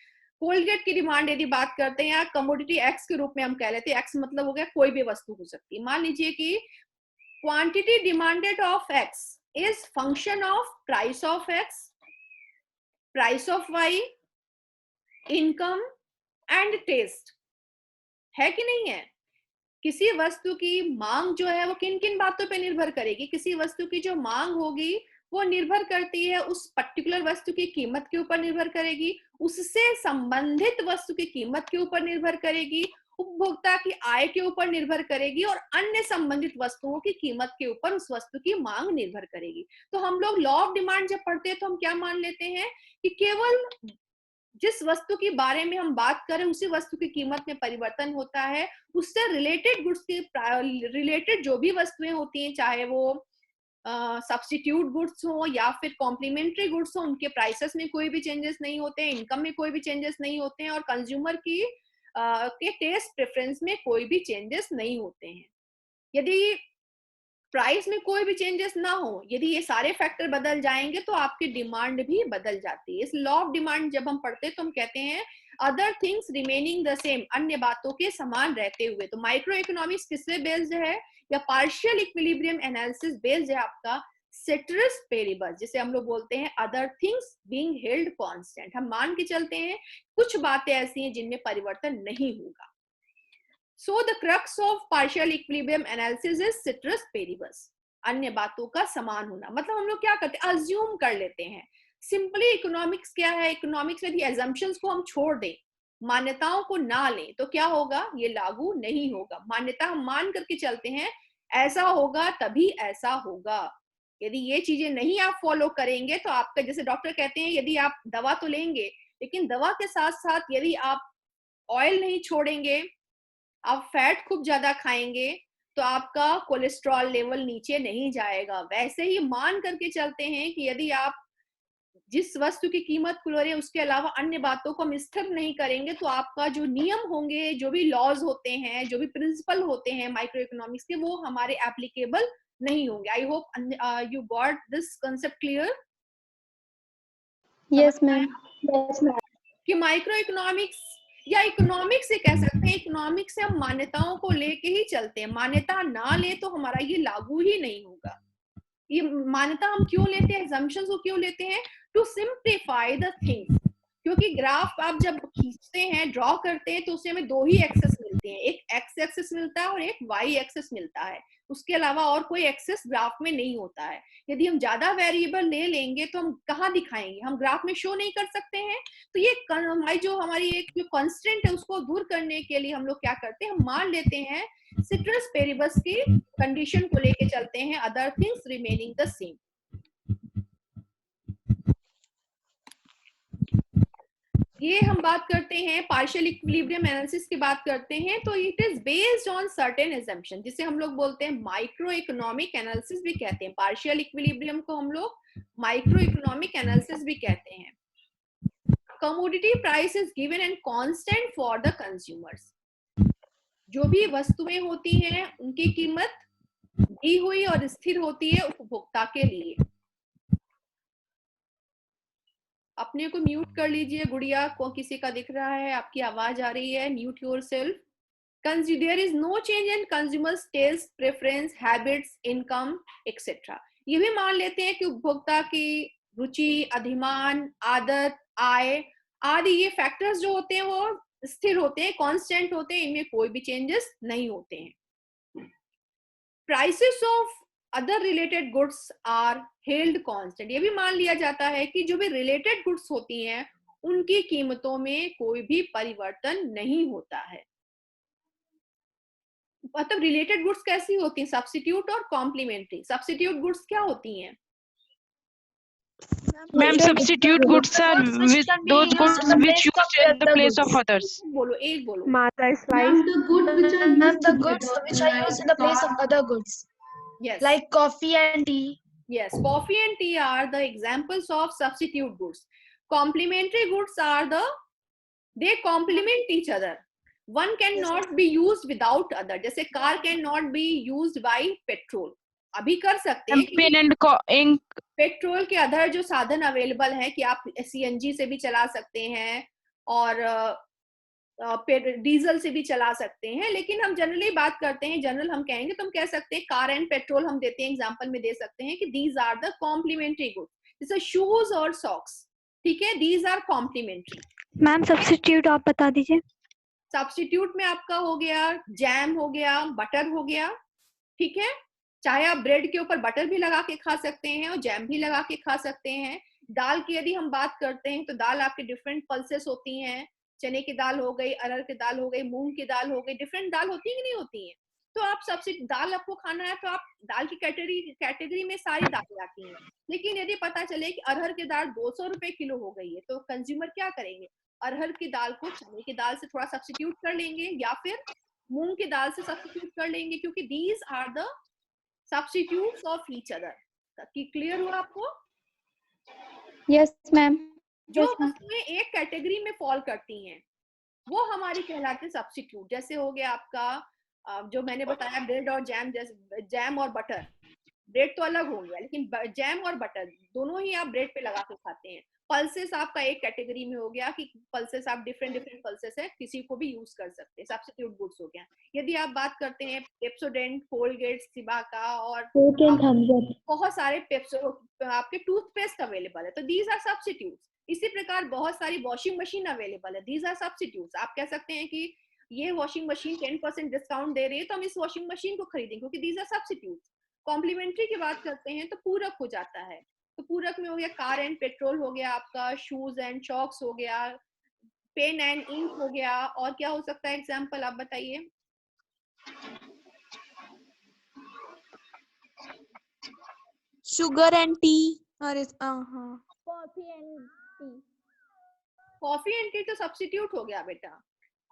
कोलगेट की डिमांड यदि बात करते हैं या कमोडिटी एक्स के रूप में हम कह लेते हैं, एक्स मतलब हो गया कोई भी वस्तु हो सकती है। मान लीजिए कि quantity demanded of X is function of price of X, price of Y, income and taste. है कि नहीं है? किसी वस्तु की मांग जो है वो किन किन बातों पे निर्भर करेगी? किसी वस्तु की जो मांग होगी वो निर्भर करती है उस पर्टिकुलर वस्तु की कीमत के ऊपर निर्भर करेगी, उससे संबंधित वस्तु की कीमत के ऊपर निर्भर करेगी, उपभोक्ता की आय के ऊपर निर्भर करेगी और अन्य संबंधित वस्तुओं की कीमत के ऊपर उस वस्तु की मांग निर्भर करेगी। तो हम लोग लॉ ऑफ डिमांड जब पढ़ते हैं तो हम क्या मान लेते हैं कि केवल जिस वस्तु के बारे में हम बात करें उसी वस्तु की कीमत में परिवर्तन होता है। उससे रिलेटेड गुड्स के रिलेटेड जो भी वस्तुएं होती हैं, चाहे वो सब्स्टिट्यूट गुड्स हो या फिर कॉम्प्लीमेंट्री गुड्स हो, उनके प्राइसेस में कोई भी चेंजेस नहीं होते हैं, इनकम में कोई भी चेंजेस नहीं होते हैं और कंज्यूमर की के टेस्ट प्रेफरेंस में कोई भी चेंजेस नहीं होते हैं। यदि प्राइस में कोई भी चेंजेस ना हो, यदि ये सारे फैक्टर बदल जाएंगे तो आपकी डिमांड भी बदल जाती है। इस लॉ ऑफ डिमांड जब हम पढ़ते हैं तो हम कहते हैं other things remaining the same, अन्य बातों के समान रहते हुए। तो माइक्रो इकोनॉमिक्स किससे बेस्ड है या पार्शियल इक्विलिब्रियम एनालिसिस बेस्ड है आपका सेट्रस पेरिबस, जिसे हम लोग बोलते हैं other things being held constant. हम मान के चलते हैं कुछ बातें ऐसी हैं जिनमें परिवर्तन नहीं होगा। So the crux of partial equilibrium analysis is ceteris paribus, अन्य बातों का समान होना। मतलब हम लोग क्या करते हैं, अज्यूम कर लेते हैं। सिंपली इकोनॉमिक्स क्या है, इकोनॉमिक्स में एजम्पशंस को हम छोड़ दें, मान्यताओं को ना लें, तो क्या होगा, ये लागू नहीं होगा। मान्यता हम मान करके चलते हैं, ऐसा होगा तभी ऐसा होगा। यदि ये चीजें नहीं आप फॉलो करेंगे तो आपका, जैसे डॉक्टर कहते हैं, यदि आप दवा तो लेंगे लेकिन दवा के साथ साथ यदि आप ऑयल नहीं छोड़ेंगे, आप फैट खूब ज्यादा खाएंगे तो आपका कोलेस्ट्रॉल लेवल नीचे नहीं जाएगा। वैसे ही मान करके चलते हैं कि यदि आप जिस वस्तु की कीमत खुल रही है उसके अलावा अन्य बातों को हम स्थिर नहीं करेंगे तो आपका जो नियम होंगे, जो भी लॉज होते हैं, जो भी प्रिंसिपल होते हैं माइक्रो इकोनॉमिक्स के, वो हमारे एप्लीकेबल नहीं होंगे। I hope you got this concept clear. Yes ma'am. कि माइक्रो इकोनॉमिक्स या इकोनॉमिक्स से कह सकते हैं, इकोनॉमिक्स से हम मान्यताओं को लेके ही चलते हैं, मान्यता ना ले तो हमारा ये लागू ही नहीं होगा। ये मान्यता हम क्यों लेते हैं, assumptions को क्यों लेते हैं? To simplify the things. क्योंकि ग्राफ आप जब खींचते हैं, ड्रॉ करते हैं, तो उससे हमें दो ही एक्सेस मिलते हैं, एक एक्स एक्सेस मिलता है और एक वाई एक्सेस मिलता है। उसके अलावा और कोई एक्सेस ग्राफ में नहीं होता है। यदि हम ज्यादा वेरिएबल ले लेंगे तो हम कहाँ दिखाएंगे, हम ग्राफ में शो नहीं कर सकते हैं। तो ये हमारी एक जो कॉन्स्टेंट है उसको दूर करने के लिए हम लोग क्या करते हैं, हम मान लेते हैं सिट्रस पेरिबस की कंडीशन को लेके चलते हैं, other things remaining the same. ये हम बात करते हैं पार्शियल इक्विलिब्रियम एनालिसिस की बात करते हैं, तो it is based on certain assumption, जिसे हम लोग बोलते हैं माइक्रो इकोनॉमिक एनालिसिस भी कहते हैं। पार्शियल इक्विलिब्रियम को हम लोग माइक्रो इकोनॉमिक एनालिसिस भी कहते हैं। Commodity price is given and constant for the consumers. जो भी वस्तुएं होती हैं उनकी कीमत दी हुई और स्थिर होती है उपभोक्ता के लिए। अपने को म्यूट कर लीजिए, गुड़िया को किसी का दिख रहा है, आपकी आवाज आ रही है, mute yourself. There is no change in consumers taste, preference, habits, income etcetera. ये भी मान लेते हैं कि उपभोक्ता की रुचि, अधिमान, आदत, आय आदि ये फैक्टर्स जो होते हैं वो स्थिर होते हैं, कांस्टेंट होते हैं, इनमें कोई भी चेंजेस नहीं होते हैं। Prices of other related goods are held constant. ये भी मान लिया जाता है कि जो भी रिलेटेड गुड्स होती हैं उनकी कीमतों में कोई भी परिवर्तन नहीं होता है। मतलब रिलेटेड गुड्स कैसी होती हैं, सब्स्टिट्यूट और कॉम्प्लीमेंट्री। सब्स्टिट्यूट गुड्स क्या होती हैं? Ma'am, substitute goods are with those goods which used in the place of others. बोलो, एक बोलो। Ma'am, the goods which are used in the place of other goods. Yes. Like coffee and tea. Yes, coffee and tea are the examples of substitute goods. Complementary goods are they complement each other. One cannot be used without other. जैसे car cannot be used by petrol. अभी कर सकते हैं Pen and ink. Petrol के other जो साधन available है कि आप सीएनजी से भी चला सकते हैं और डीजल से भी चला सकते हैं, लेकिन हम जनरली बात करते हैं, जनरल हम कहेंगे तो हम कह सकते हैं कार एंड पेट्रोल हम देते हैं, एग्जांपल में दे सकते हैं कि these are the complementary goods, जैसे शूज और सॉक्स। ठीक है, these are complementary. Ma'am substitute आप बता दीजिए। सब्स्टिट्यूट में आपका हो गया जैम, हो गया बटर, हो गया। ठीक है, चाहे आप ब्रेड के ऊपर बटर भी लगा के खा सकते हैं और जैम भी लगा के खा सकते हैं। दाल की यदि हम बात करते हैं तो दाल आपके डिफरेंट पल्सेस होती हैं, चने की दाल हो गई, अरहर की दाल हो गई, मूंग की दाल हो गई, डिफरेंट दाल होती है कि नहीं होती है। तो आप सबसे दाल आपको खाना है तो आप दाल की कैटेगरी में सारी दालें आती हैं। लेकिन यदि पता चले कि अरहर की दाल 200 रुपए किलो हो गई है तो कंज्यूमर क्या करेंगे, अरहर की दाल को चने की दाल से थोड़ा सब्स्टिट्यूट कर लेंगे या फिर मूंग की दाल से सब्स्टिट्यूट कर लेंगे, क्योंकि these are the substitutes of each other। कि क्लियर हुआ आपको? Yes ma'am. जो वस्तुएं एक कैटेगरी में फॉल करती हैं वो हमारी कहलाते हैं सब्स्टिट्यूट। जैसे हो गया आपका जो मैंने बताया ब्रेड और जैम, जैसे जैम और बटर। ब्रेड तो अलग हो गया, लेकिन जैम और बटर दोनों ही आप ब्रेड पे लगा के खाते हैं। पल्सेस आपका एक कैटेगरी में हो गया कि पल्सेस आप डिफरेंट पल्सेस है, किसी को भी यूज कर सकते हैं, सब्स्टिट्यूट गुड्स हो गया। यदि आप बात करते हैं पेप्सोडेंट, कोलगेट, सिबाका और बहुत सारे आपके टूथपेस्ट अवेलेबल है तो दीज आर सब्स्टिट्यूट्स। इसी प्रकार बहुत सारी वॉशिंग मशीन अवेलेबल है, दीज आर सब्स्टिट्यूट्स। आप कह सकते हैं कि ये वॉशिंग मशीन 10% डिस्काउंट दे रही है तो हम इस वॉशिंग मशीन को खरीदेंगे क्योंकि दीज आर सब्स्टिट्यूट्स। कॉम्प्लीमेंट्री की बात करते हैं तो पूरक हो जाता है। तो पूरक में हो गया कार एंड पेट्रोल, हो गया आपका शूज एंड चॉक्स, हो गया पेन एंड इंक, हो गया और क्या हो सकता है एग्जांपल आप बताइए। Sugar and tea. Coffee and T तो सब्स्टिट्यूट हो गया बेटा।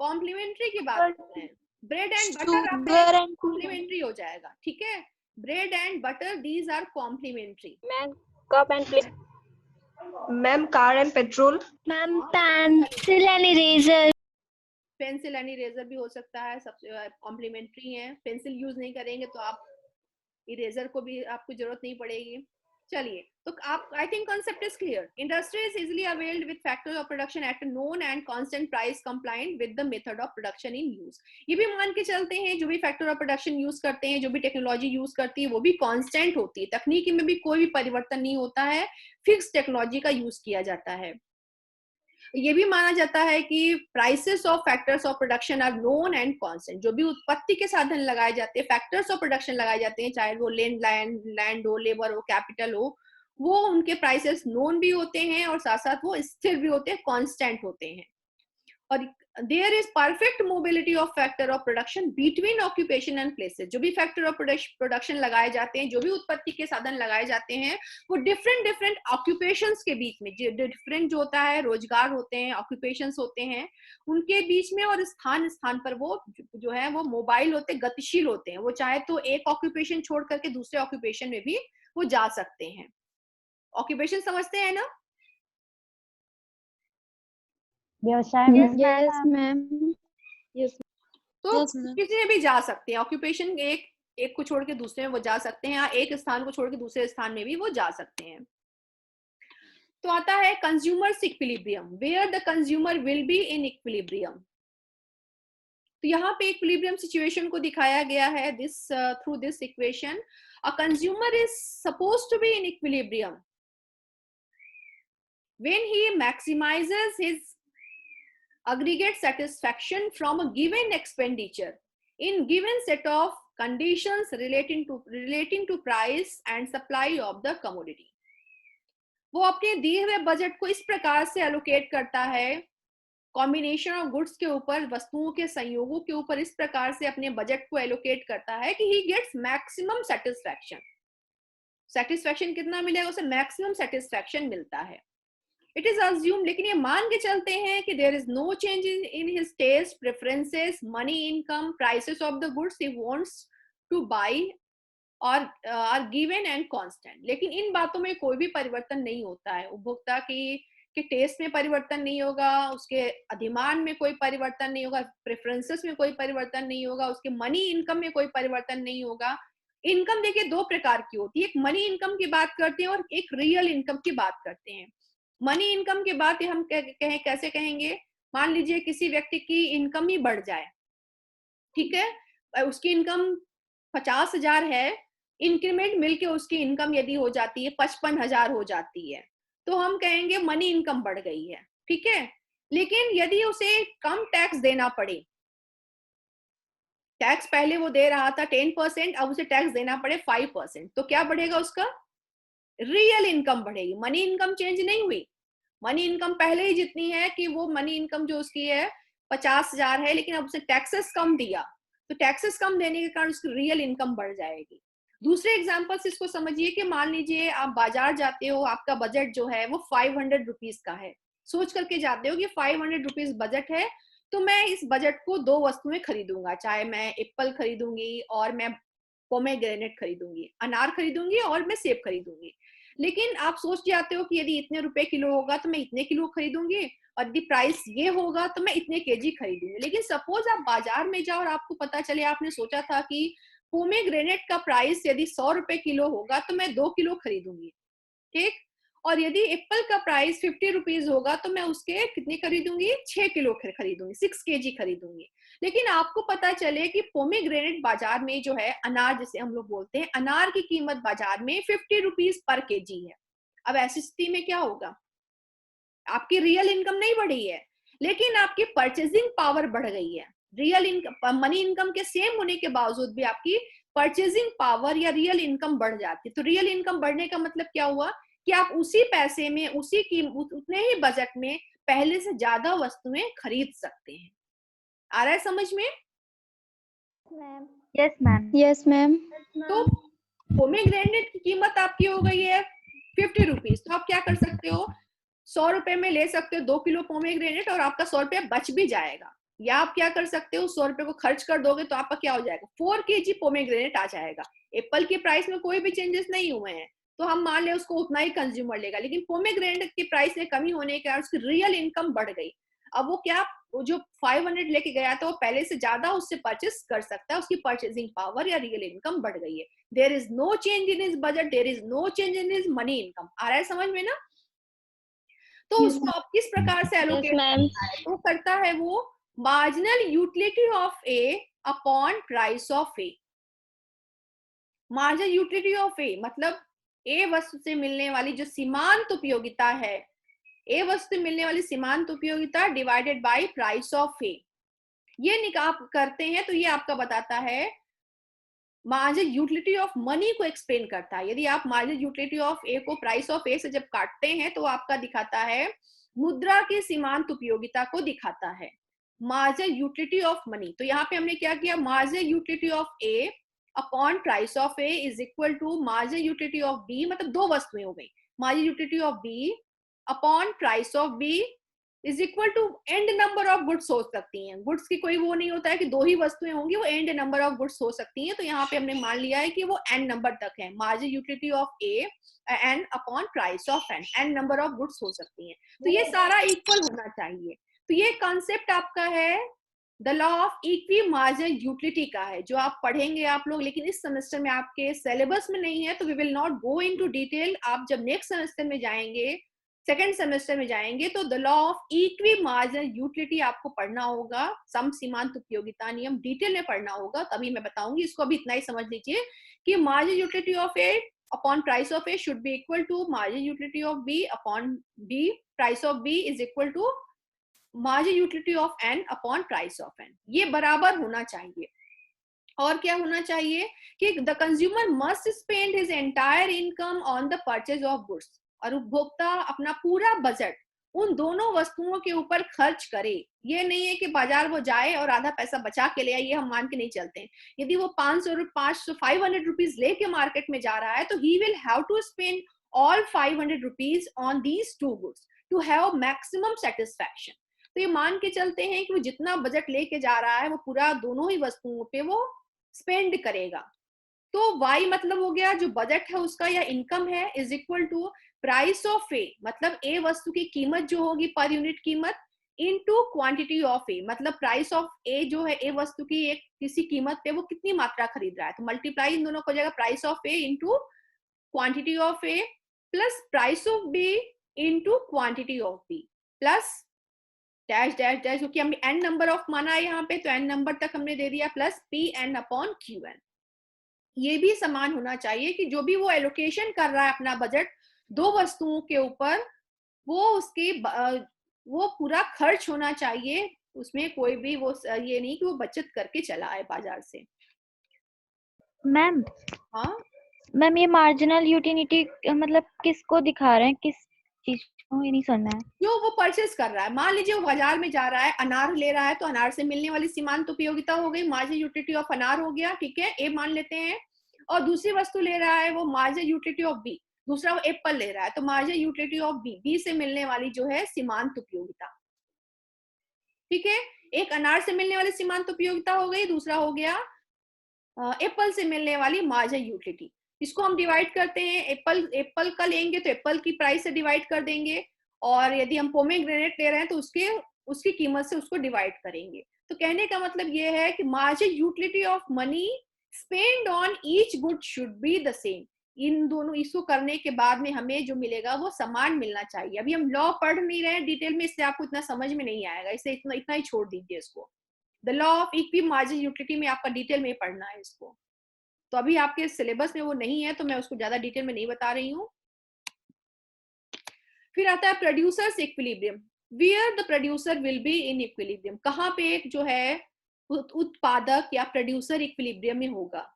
कॉम्प्लीमेंट्री की बात करते हैं, ब्रेड एंड बटर कॉम्प्लीमेंट्री हो जाएगा। ठीक है, bread and butter these are complementary. Ma'am cup and plate. Ma'am, car and petrol. Ma'am pencil and eraser. Pencil and eraser भी हो सकता है, सब कॉम्प्लीमेंट्री है। पेंसिल यूज नहीं करेंगे तो आप इरेजर को भी आपको जरूरत नहीं पड़ेगी। चलिए, तो आप, I think concept is clear. Industry is easily availed with factors of production at a known and constant price compliant with the method of production in use. ये भी मान के चलते हैं जो भी फैक्टर ऑफ प्रोडक्शन यूज करते हैं, जो भी टेक्नोलॉजी यूज करती है वो भी कांस्टेंट होती है, तकनीकी में भी कोई भी परिवर्तन नहीं होता है, फिक्स टेक्नोलॉजी का यूज किया जाता है। ये भी माना जाता है कि prices of factors of production are known and constant. जो भी उत्पत्ति के साधन लगाए जाते हैं, फैक्टर्स ऑफ प्रोडक्शन लगाए जाते हैं, चाहे वो लैंड हो, लेबर हो, कैपिटल हो, वो उनके प्राइसेस नोन भी होते हैं और साथ साथ वो स्थिर भी होते हैं, कांस्टेंट होते हैं। और there is perfect mobility of factor of production between occupation and places. जो भी फैक्टर ऑफ प्रोडक्शन लगाए जाते हैं, जो भी उत्पत्ति के साधन लगाए जाते हैं, वो डिफरेंट ऑक्यूपेशंस के बीच में, डिफरेंट जो होता है, रोजगार होते हैं, ऑक्यूपेशंस होते हैं, उनके बीच में और स्थान स्थान पर वो जो है वो मोबाइल होते, गतिशील होते हैं। वो चाहे तो एक ऑक्यूपेशन छोड़ करके दूसरे ऑक्यूपेशन में भी वो जा सकते हैं। ऑक्यूपेशन समझते हैं ना? व्यवसाय में Yes, ma'am. तो किसी में भी जा सकते हैं ऑक्यूपेशन, एक को छोड़ के दूसरे में वो जा सकते हैं, या एक स्थान को छोड़ के दूसरे स्थान में भी वो जा सकते हैं। तो आता है consumers equilibrium, where the consumer will be in equilibrium. तो यहाँ पे इक्विलिब्रियम सिचुएशन को दिखाया गया है this through this equation. A consumer is supposed to be in equilibrium when he maximizes his aggregate satisfaction from a given expenditure in given set of conditions relating to price and supply of the commodity. वो अपने दिए हुए budget को इस प्रकार से allocate करता है, कॉम्बिनेशन ऑफ गुड्स के ऊपर, वस्तुओं के संयोगों के ऊपर इस प्रकार से अपने बजट को एलोकेट करता है कि he gets maximum satisfaction. Satisfaction कितना मिलेगा उसे? मैक्सिमम सेटिस्फैक्शन मिलता है। इट इज अज्यूम, लेकिन ये मान के चलते हैं कि there is no change in his taste, preferences, money income, prices of the goods he wants to buy are given and constant. लेकिन इन बातों में कोई भी परिवर्तन नहीं होता है। उपभोक्ता के टेस्ट में परिवर्तन नहीं होगा, उसके अधिमान में कोई परिवर्तन नहीं होगा, प्रेफरेंसेस में कोई परिवर्तन नहीं होगा, उसके मनी इनकम में कोई परिवर्तन नहीं होगा। इनकम देखिए दो प्रकार की होती है, एक मनी इनकम की बात करते हैं और एक रियल इनकम की बात करते हैं। मनी इनकम की बात हम कैसे कहेंगे? मान लीजिए किसी व्यक्ति की इनकम ही बढ़ जाए, ठीक है, उसकी इनकम 50,000 है, इंक्रीमेंट मिलके उसकी इनकम यदि हो जाती है 55,000 हो जाती है, तो हम कहेंगे मनी इनकम बढ़ गई है, ठीक है। लेकिन यदि उसे कम टैक्स देना पड़े, टैक्स पहले वो दे रहा था 10%, अब उसे टैक्स देना पड़े 5%, तो क्या बढ़ेगा? उसका रियल इनकम बढ़ेगी, मनी इनकम चेंज नहीं हुई। मनी इनकम पहले ही जितनी है कि वो मनी इनकम जो उसकी है 50,000 है, लेकिन अब उसे टैक्सेस कम दिया, तो टैक्सेस कम देने के कारण उसकी रियल इनकम बढ़ जाएगी। दूसरे एग्जांपल से इसको समझिए कि मान लीजिए आप बाजार जाते हो, आपका बजट जो है वो 500 रुपीज का है, सोच करके जाते हो कि 500 रुपीज बजट है, तो मैं इस बजट को 2 वस्तुएं खरीदूंगा, चाहे मैं एप्पल खरीदूंगी और मैं पोमेग्रेनेट खरीदूंगी, अनार खरीदूंगी और मैं सेब खरीदूंगी। लेकिन आप सोच जाते हो कि यदि इतने रुपए किलो होगा तो मैं इतने किलो खरीदूंगी, और यदि प्राइस ये होगा तो मैं इतने केजी खरीदूंगी। लेकिन सपोज आप बाजार में जाओ और आपको पता चले, आपने सोचा था कि पोमेग्रेनेट का प्राइस यदि 100 रुपए किलो होगा तो मैं 2 किलो खरीदूंगी, ठीक, और यदि एप्पल का प्राइस 50 रुपीज होगा तो मैं उसके कितने खरीदूंगी? 6 किलो खरीदूंगी, 6 केजी खरीदूंगी। लेकिन आपको पता चले कि पोमेग्रेनेट बाजार में जो है, अनार जिसे हम लोग बोलते हैं, अनार की कीमत बाजार में 50 रुपीज पर केजी है। अब ऐसी स्थिति में क्या होगा? आपकी रियल इनकम नहीं बढ़ी है, लेकिन आपकी परचेजिंग पावर बढ़ गई है। रियल इनकम, मनी इनकम के सेम होने के बावजूद भी आपकी परचेजिंग पावर या रियल इनकम बढ़ जाती है। तो रियल इनकम बढ़ने का मतलब क्या हुआ कि आप उसी पैसे में, उसी कीमत, उतने ही बजट में पहले से ज्यादा वस्तुएं खरीद सकते हैं। आ रहा है समझ में? Yes ma'am. Yes, ma'am. तो पोमेग्रेनेट की कीमत आपकी हो गई है 50 रुपीज, तो आप क्या कर सकते हो? 100 रुपए में ले सकते हो 2 किलो पोमेग्रेनेट और आपका 100 रुपया बच भी जाएगा। या आप क्या कर सकते हो, 100 रुपए को खर्च कर दोगे तो आपका क्या हो जाएगा? 4 केजी पोमेग्रेनेट आ जाएगा। एप्पल के प्राइस में कोई भी चेंजेस नहीं हुए हैं, तो हम मान ले उसको उतना ही कंज्यूमर लेगा, लेकिन पोमेग्रेनेट की प्राइस में कमी होने के कारण उसकी रियल इनकम बढ़ गई। अब वो क्या, वो जो 500 लेके गया था वो पहले से ज्यादा उससे परचेस कर सकता है, उसकी परचेसिंग पावर या रियल इनकम बढ़ गई है। There is no change in his budget, there is no change in his money income. आ रहा है समझ में ना? तो उसको आप किस प्रकार से एलोकेट करता है? तो करता है वो marginal utility of A upon price of A. Marginal utility of A मतलब ए वस्तु से मिलने वाली जो सीमांत उपयोगिता है, ए वस्तु से मिलने वाली सीमांत उपयोगिता डिवाइडेड बाय प्राइस ऑफ ए। ये निकाल करते हैं तो ये आपका बताता है मार्जिनल यूटिलिटी ऑफ मनी को एक्सप्लेन करता है। यदि आप मार्जिनल यूटिलिटी ऑफ ए को प्राइस ऑफ ए से जब काटते हैं तो आपका दिखाता है मुद्रा की सीमांत उपयोगिता को दिखाता है, मार्जिनल यूटिलिटी ऑफ मनी। तो यहाँ पे हमने क्या किया, marginal utility of A upon price of A is equal to marginal utility of B, मतलब दो वस्तुएं हो गई, marginal utility of B upon price of B is equal to and number of goods हो सकती हैं। गुड्स की कोई वो नहीं होता है कि दो ही वस्तुएं होंगी, वो एंड नंबर ऑफ गुड्स हो सकती हैं। तो यहाँ पे हमने मान लिया है कि वो एन नंबर तक है, marginal utility of A N upon price of N, N number of goods हो सकती हैं। तो ये सारा इक्वल होना चाहिए। तो ये कॉन्सेप्ट आपका है the law of equi marginal utility का है, जो आप पढ़ेंगे आप लोग, लेकिन इस सेमेस्टर में आपके सिलेबस में नहीं है, तो we will not go into detail. आप जब नेक्स्ट सेमेस्टर में जाएंगे, सेकेंड सेमेस्टर में जाएंगे, तो the law of equi marginal utility आपको पढ़ना होगा, सम सीमांत उपयोगिता नियम डिटेल में पढ़ना होगा, तभी मैं बताऊंगी। इसको अभी इतना ही समझ लीजिए कि marginal utility of A upon price of A should be equal to marginal utility of B upon B, price of B is equal to marginal utility of N upon price of N. ये बराबर होना चाहिए। और क्या होना चाहिए कि the consumer must spend his entire income on the purchase of goods, और उपभोक्ता अपना पूरा बजट उन दोनों वस्तुओं के ऊपर खर्च करे। ये नहीं है कि बाजार वो जाए और आधा पैसा बचा के ले आए, ये हम मान के नहीं चलते हैं। यदि वो 500 रुपीज लेके मार्केट में जा रहा है, तो he will have to spend all 500 rupees on these two goods to have maximum satisfaction. तो ये मान के चलते हैं कि वो जितना बजट लेके जा रहा है वो पूरा दोनों ही वस्तुओं पे वो स्पेंड करेगा। तो y मतलब हो गया जो बजट है उसका या इनकम है, is equal to price of A, मतलब ए वस्तु की कीमत जो होगी पर यूनिट कीमत, इनटू क्वांटिटी ऑफ ए, मतलब प्राइस ऑफ ए जो है ए वस्तु की एक किसी कीमत पे वो कितनी मात्रा खरीद रहा है, तो मल्टीप्लाई इन दोनों को हो जाएगा price of A into quantity of A plus price of B into quantity of B plus dash dash dash, क्योंकि हमने एन नंबर ऑफ माना है यहाँ पे, तो एन नंबर तक हमने दे दिया, plus P N upon Q N. ये भी समान होना चाहिए कि जो भी वो एलोकेशन कर रहा है अपना बजट दो वस्तुओं के ऊपर, वो उसके वो पूरा खर्च होना चाहिए, उसमें कोई भी वो ये नहीं कि वो बचत करके चला आए बाजार से। मैम, हाँ मैम ये मार्जिनल यूटिलिटी मतलब किसको दिखा रहे हैं, किस चीज को, ये नहीं सुनना है। जो वो परचेस कर रहा है, मान लीजिए वो बाजार में जा रहा है, अनार ले रहा है, तो अनार से मिलने वाली सीमांत उपयोगिता हो गई, मार्जिनल यूटिलिटी ऑफ अनार हो गया, ठीक है, ए मान लेते हैं। और दूसरी वस्तु ले रहा है वो मार्जिनल यूटिलिटी ऑफ बी, दूसरा वो एप्पल ले रहा है, तो marginal utility of B, B से मिलने वाली जो है सीमांत उपयोगिता, ठीक है। एक अनार से मिलने वाली सीमांत उपयोगिता हो गई, दूसरा हो गया एप्पल से मिलने वाली मार्जिनल यूटिलिटी। इसको हम डिवाइड करते हैं, एप्पल का लेंगे तो एप्पल की प्राइस से डिवाइड कर देंगे, और यदि हम पोमेग्रेनेट ले रहे हैं तो उसकी कीमत से उसको डिवाइड करेंगे। तो कहने का मतलब ये है कि marginal utility of money spend on each good should be the same. इन दोनों इसको करने के बाद में हमें जो मिलेगा वो समान मिलना चाहिए। अभी हम लॉ पढ़ नहीं रहे हैं डिटेल में, इससे आपको इतना समझ में नहीं आएगा, इससे इतना ही छोड़ दीजिए इसको। The law of equi marginal utility में आपका डिटेल में पढ़ना है इसको, तो अभी आपके सिलेबस में वो नहीं है, तो मैं उसको ज्यादा डिटेल में नहीं बता रही हूँ। फिर आता है producers equilibrium, where the producer will be in equilibrium. कहाँ पे एक जो है उत्पादक या प्रोड्यूसर इक्विलिब्रियम में होगा।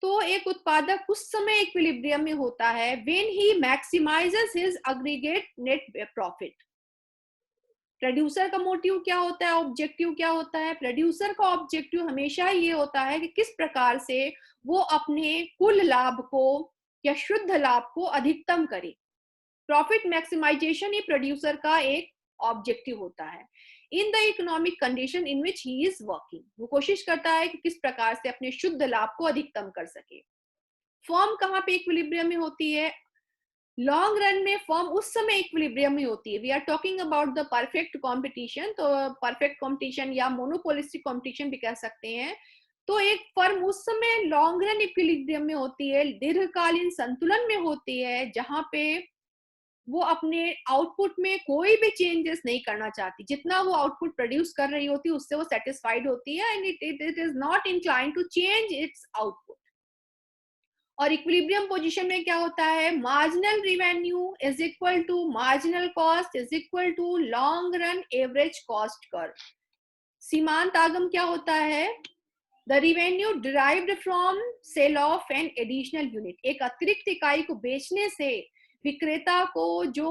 तो एक उत्पादक उस समय इक्विलिब्रियम में होता है when he maximises his aggregate net profit. Producer का मोटिव क्या होता है, ऑब्जेक्टिव क्या होता है? प्रोड्यूसर का ऑब्जेक्टिव हमेशा ये होता है कि किस प्रकार से वो अपने कुल लाभ को या शुद्ध लाभ को अधिकतम करे। प्रॉफिट मैक्सिमाइजेशन ही प्रोड्यूसर का एक ऑब्जेक्टिव होता है in the economic condition in which he is working. वो कोशिश करता है कि किस प्रकार से अपने शुद्ध लाभ को अधिकतम कर सके। फर्म कहाँ पे इक्विलिब्रियम में होती है? लॉन्ग रन में फर्म उस समय इक्विलिब्रियम में होती है। We are talking about the perfect competition, तो परफेक्ट कंपटीशन या मोनोपोलिस्टिक कंपटीशन भी कह सकते हैं। तो एक फर्म उस समय लॉन्ग रन इक्विलिब्रियम में होती है, दीर्घकालीन संतुलन में होती है, जहां पे वो अपने आउटपुट में कोई भी चेंजेस नहीं करना चाहती। जितना वो आउटपुट प्रोड्यूस कर रही होती है उससे वो सेटिस्फाइड होती है and it is not inclined to change its output. और इक्विलिब्रियम पोजीशन में क्या होता है, marginal revenue is equal to marginal cost is equal to long run average cost curve. सीमांत आगम क्या होता है, the revenue derived from sale of an additional unit. एक अतिरिक्त इकाई को बेचने से विक्रेता को जो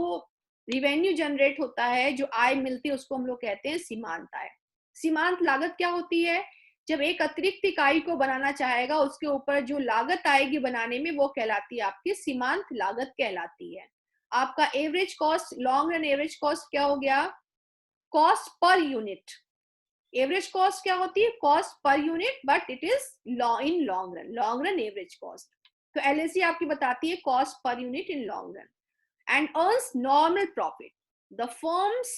रिवेन्यू जनरेट होता है, जो आय मिलती है, उसको हम लोग कहते हैं सीमांत आय। सीमांत लागत क्या होती है, जब एक अतिरिक्त इकाई को बनाना चाहेगा उसके ऊपर जो लागत आएगी बनाने में, वो कहलाती है आपकी सीमांत लागत कहलाती है। आपका average cost, long run average cost क्या हो गया, cost per unit. Average cost क्या होती है, cost per unit, but it is in long run average cost. तो एलएसी आपकी बताती है cost per unit in long run and earns normal profit. The firms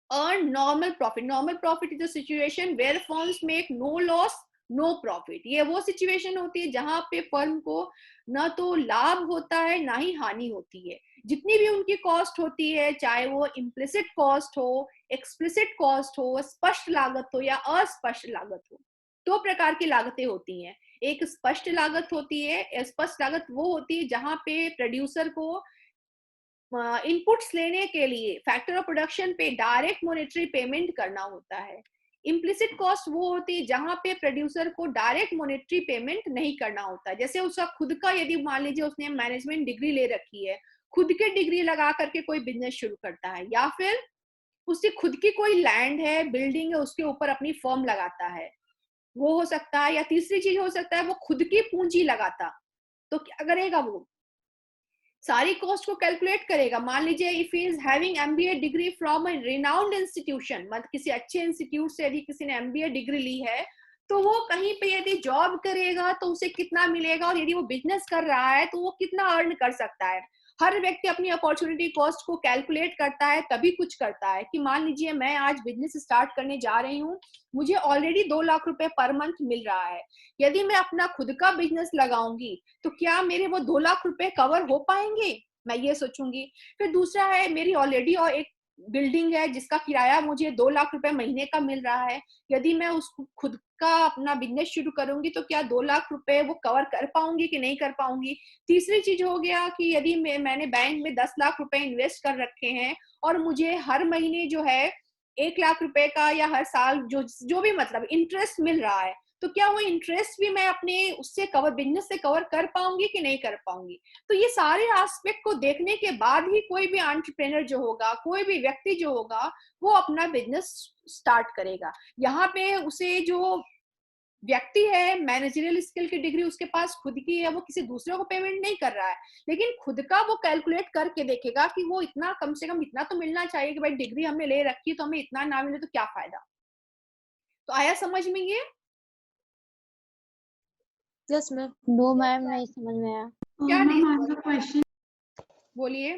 earn normal profit. Normal profit is a situation where firms make no loss, no profit. ये वो situation होती है जहां पे फर्म को ना तो लाभ होता है ना ही हानि होती है। जितनी भी उनकी कॉस्ट होती है, चाहे वो इम्प्लिसिट कॉस्ट हो, एक्सप्लिसिट कॉस्ट हो, स्पष्ट लागत हो या अस्पष्ट लागत हो, दो प्रकार की लागतें होती हैं। एक स्पष्ट लागत होती है, स्पष्ट लागत वो होती है जहां पे प्रोड्यूसर को इनपुट्स लेने के लिए फैक्टर ऑफ प्रोडक्शन पे डायरेक्ट मॉनेटरी पेमेंट करना होता है। इम्प्लिसिट कॉस्ट वो होती है जहां पे प्रोड्यूसर को डायरेक्ट मॉनेटरी पेमेंट नहीं करना होता है। जैसे उसका खुद का, यदि मान लीजिए उसने मैनेजमेंट डिग्री ले रखी है, खुद के डिग्री लगा करके कोई बिजनेस शुरू करता है, या फिर उसकी खुद की कोई लैंड है, बिल्डिंग है, उसके ऊपर अपनी फर्म लगाता है, वो हो सकता है। या तीसरी चीज हो सकता है वो खुद की पूंजी लगाता, तो क्या करेगा, वो सारी कॉस्ट को कैलकुलेट करेगा। मान लीजिए if he is having MBA degree from a renowned institution, मतलब किसी अच्छे इंस्टीट्यूट से यदि किसी ने एमबीए डिग्री ली है, तो वो कहीं पे यदि जॉब करेगा तो उसे कितना मिलेगा, और यदि वो बिजनेस कर रहा है तो वो कितना अर्न कर सकता है। हर व्यक्ति अपनी अपॉर्चुनिटी कॉस्ट को कैलकुलेट करता है, तभी कुछ करता है। कि मान लीजिए मैं आज बिजनेस स्टार्ट करने जा रही हूँ, मुझे ऑलरेडी 2 लाख रुपए पर मंथ मिल रहा है, यदि मैं अपना खुद का बिजनेस लगाऊंगी तो क्या मेरे वो 2 लाख रुपए कवर हो पाएंगे, मैं ये सोचूंगी। फिर दूसरा है, मेरी ऑलरेडी और एक बिल्डिंग है जिसका किराया मुझे 2 लाख रुपए महीने का मिल रहा है, यदि मैं उसको खुद का अपना बिजनेस शुरू करूंगी तो क्या 2 लाख रुपए वो कवर कर पाऊंगी कि नहीं कर पाऊंगी। तीसरी चीज हो गया कि यदि मैंने बैंक में 10 लाख रुपए इन्वेस्ट कर रखे हैं और मुझे हर महीने जो है 1 लाख रुपए का या हर साल जो भी मतलब इंटरेस्ट मिल रहा है, तो क्या वो इंटरेस्ट भी मैं अपने उससे कवर, बिजनेस से कवर कर पाऊंगी कि नहीं कर पाऊंगी। तो ये सारे एस्पेक्ट को देखने के बाद ही कोई भी एंटरप्रेन्योर जो होगा, कोई भी व्यक्ति जो होगा, वो अपना बिजनेस स्टार्ट करेगा। यहाँ पे उसे जो व्यक्ति है, मैनेजरियल स्किल की डिग्री उसके पास खुद की है, वो किसी दूसरे को पेमेंट नहीं कर रहा है, लेकिन खुद का वो कैलकुलेट करके देखेगा कि वो इतना, कम से कम इतना तो मिलना चाहिए कि भाई डिग्री हमने ले रखी है तो हमें इतना ना मिले तो क्या फायदा। तो आया समझ में ये? Yes, ma'am. नो मैम, नहीं समझ में आया। क्या नहीं Ma'am, I have a question. बोलिए।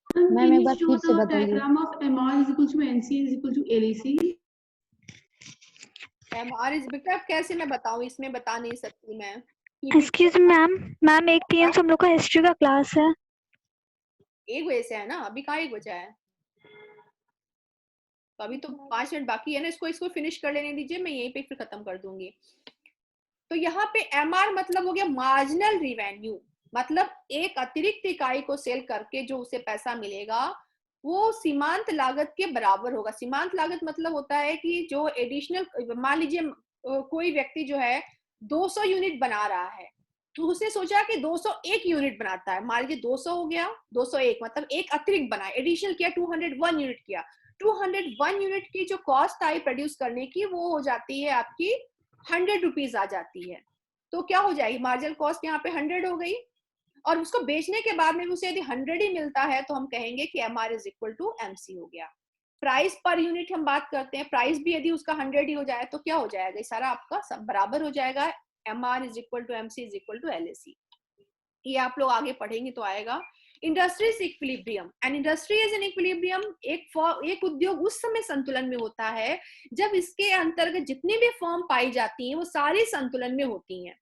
Ma'am, मैम can एक you बार show फिर से the बताइए। diagram of MR is equal to NC is equal to LAC? MR इस बेटा कैसे मैं बताऊं, इसमें बता नहीं सकती मैं। एक्सक्यूज मैम, एक PM से हम लोग का हिस्ट्री का क्लास है। 1 बजे से है ना, अभी कहाँ 1 बजा है, तो अभी तो 5 मिनट बाकी है ना, इसको फिनिश कर लेने दीजिए, मैं यहीं पे फिर खत्म कर दूंगी। तो यहाँ पे MR मतलब हो गया मार्जिनल रिवेन्यू, मतलब एक अतिरिक्त इकाई को सेल करके जो उसे पैसा मिलेगा वो सीमांत लागत के बराबर होगा। सीमांत लागत मतलब होता है कि जो एडिशनल, मान लीजिए कोई व्यक्ति जो है 200 यूनिट बना रहा है, तो उसने सोचा कि 201 यूनिट बनाता है, मान लीजिए 200 हो गया, 201 मतलब एक अतिरिक्त बना, एडिशनल किया, 201 यूनिट किया। 201 यूनिट की जो कॉस्ट आई प्रोड्यूस करने की, वो हो जाती है आपकी 100 रुपीज आ जाती है। तो क्या हो जाएगी, मार्जिनल कॉस्ट यहाँ पे 100 हो गई, और उसको बेचने के बाद में उसे यदि 100 ही मिलता है तो हम कहेंगे कि MR is equal to MC हो गया। प्राइस पर यूनिट हम बात करते हैं, प्राइस भी यदि उसका 100 ही हो जाए तो क्या हो जाएगा, ये सारा आपका सब बराबर हो जाएगा। MR is equal to MC is equal to LAC। ये आप लोग आगे पढ़ेंगे तो आएगा। Industry is equilibrium and industry is in equilibrium. एक उद्योग उस समय संतुलन में होता है जब इसके अंतर्गत जितनी भी फर्म पाई जाती हैं वो सारी संतुलन में होती हैं।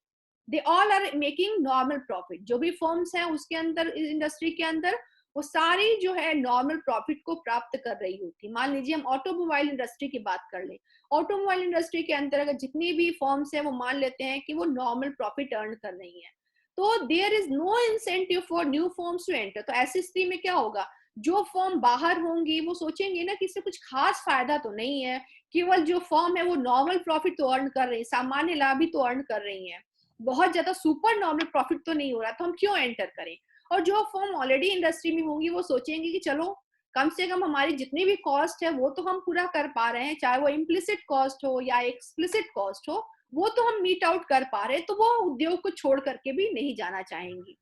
They all are making normal profit. जो भी फर्म्स हैं उसके अंदर, इंडस्ट्री के अंदर, वो सारी जो है नॉर्मल प्रॉफिट को प्राप्त कर रही होती। मान लीजिए हम ऑटोमोबाइल इंडस्ट्री की बात कर लें, ऑटोमोबाइल इंडस्ट्री के अंतर्गत जितनी भी फर्म्स हैं वो मान लेते हैं कि वो नॉर्मल प्रॉफिट अर्न कर रही हैं, तो there is no incentive for new firms to enter. तो ऐसी स्थिति में क्या होगा, जो फर्म बाहर होंगी वो सोचेंगे ना कि इससे कुछ खास फायदा तो नहीं है, केवल जो फर्म है वो नॉर्मल प्रॉफिट तो अर्न कर रही है, सामान्य लाभ ही तो अर्न कर रही है, बहुत ज्यादा सुपर नॉर्मल प्रॉफिट तो नहीं हो रहा, तो हम क्यों एंटर करें। और जो फर्म ऑलरेडी इंडस्ट्री में होंगी वो सोचेंगे कि चलो कम से कम हमारी जितनी भी कॉस्ट है वो तो हम पूरा कर पा रहे हैं, चाहे वो इम्प्लिसिट कॉस्ट हो या एक्सप्लिसिट कॉस्ट हो, वो तो हम मीट आउट कर पा रहे हैं, तो वो उद्योग को छोड़ करके भी नहीं जाना चाहेंगी।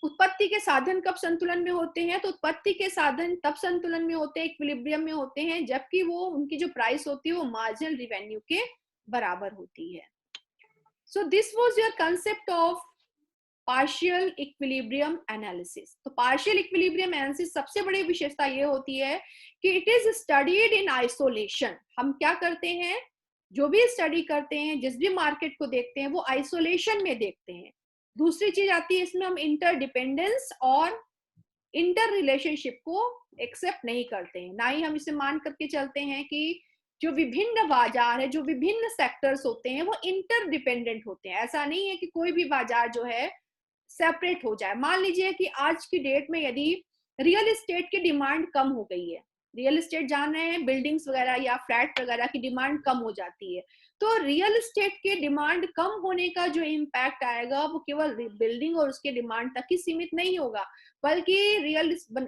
उत्पत्ति के साधन कब संतुलन में होते हैं, तो उत्पत्ति के साधन तब संतुलन में होते हैं, इक्विलिब्रियम में होते हैं, जबकि वो उनकी जो प्राइस होती है वो मार्जिनल रिवेन्यू के बराबर होती है। So this was your concept of partial equilibrium analysis. तो पार्शियल इक्विलिब्रियम एनालिसिस सबसे बड़ी विशेषता ये होती है कि it is studied in isolation. हम क्या करते हैं, जो भी स्टडी करते हैं, जिस भी मार्केट को देखते हैं वो आइसोलेशन में देखते हैं। दूसरी चीज आती है इसमें, हम इंटरडिपेंडेंस और इंटर रिलेशनशिप को एक्सेप्ट नहीं करते हैं, ना ही हम इसे मान करके चलते हैं कि जो विभिन्न बाजार है, जो विभिन्न सेक्टर्स होते हैं वो इंटरडिपेंडेंट होते हैं। ऐसा नहीं है कि कोई भी बाजार जो है सेपरेट हो जाए। मान लीजिए कि आज की डेट में यदि रियल एस्टेट की डिमांड कम हो गई है, रियल एस्टेट जान रहे हैं, बिल्डिंग्स वगैरह या फ्लैट वगैरह की डिमांड कम हो जाती है, तो रियल एस्टेट की डिमांड कम होने का जो इम्पैक्ट आएगा वो केवल बिल्डिंग और उसके डिमांड तक ही सीमित नहीं होगा, बल्कि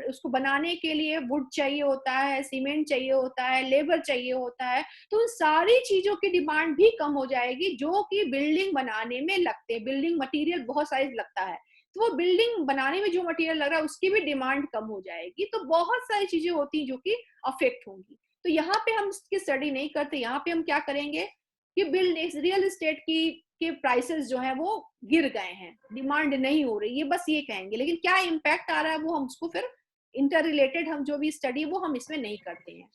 उसको बनाने के लिए वुड चाहिए होता है, सीमेंट चाहिए होता है, लेबर चाहिए होता है, तो उन सारी चीजों की डिमांड भी कम हो जाएगी जो कि बिल्डिंग बनाने में लगते हैं। बिल्डिंग मटेरियल बहुत सारी लगता है, तो वो बिल्डिंग बनाने में जो मटेरियल लग रहा है उसकी भी डिमांड कम हो जाएगी। तो बहुत सारी चीजें होती हैं जो कि अफेक्ट होंगी। तो यहाँ पे हम इसकी स्टडी नहीं करते, यहाँ पे हम क्या करेंगे कि रियल एस्टेट के प्राइसेस जो है वो गिर गए हैं, डिमांड नहीं हो रही, ये बस ये कहेंगे, लेकिन क्या इम्पैक्ट आ रहा है वो हम उसको फिर इंटर रिलेटेड हम जो भी स्टडी वो हम इसमें नहीं करते हैं।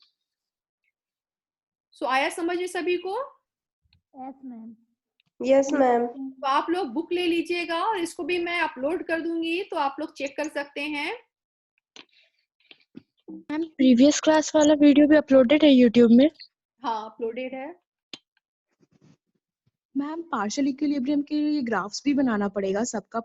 सो आया समझ में सभी को? Yes ma'am. Yes ma'am. तो आप लोग बुक ले लीजिएगा और इसको भी मैं अपलोड कर दूंगी, तो आप लोग चेक कर सकते हैं। मैम प्रीवियस क्लास वाला वीडियो भी अपलोडेड है यूट्यूब में? हाँ अपलोडेड है। मैम पार्शियल इक्विलिब्रियम के लिए ग्राफ्स भी बनाना पड़ेगा सबका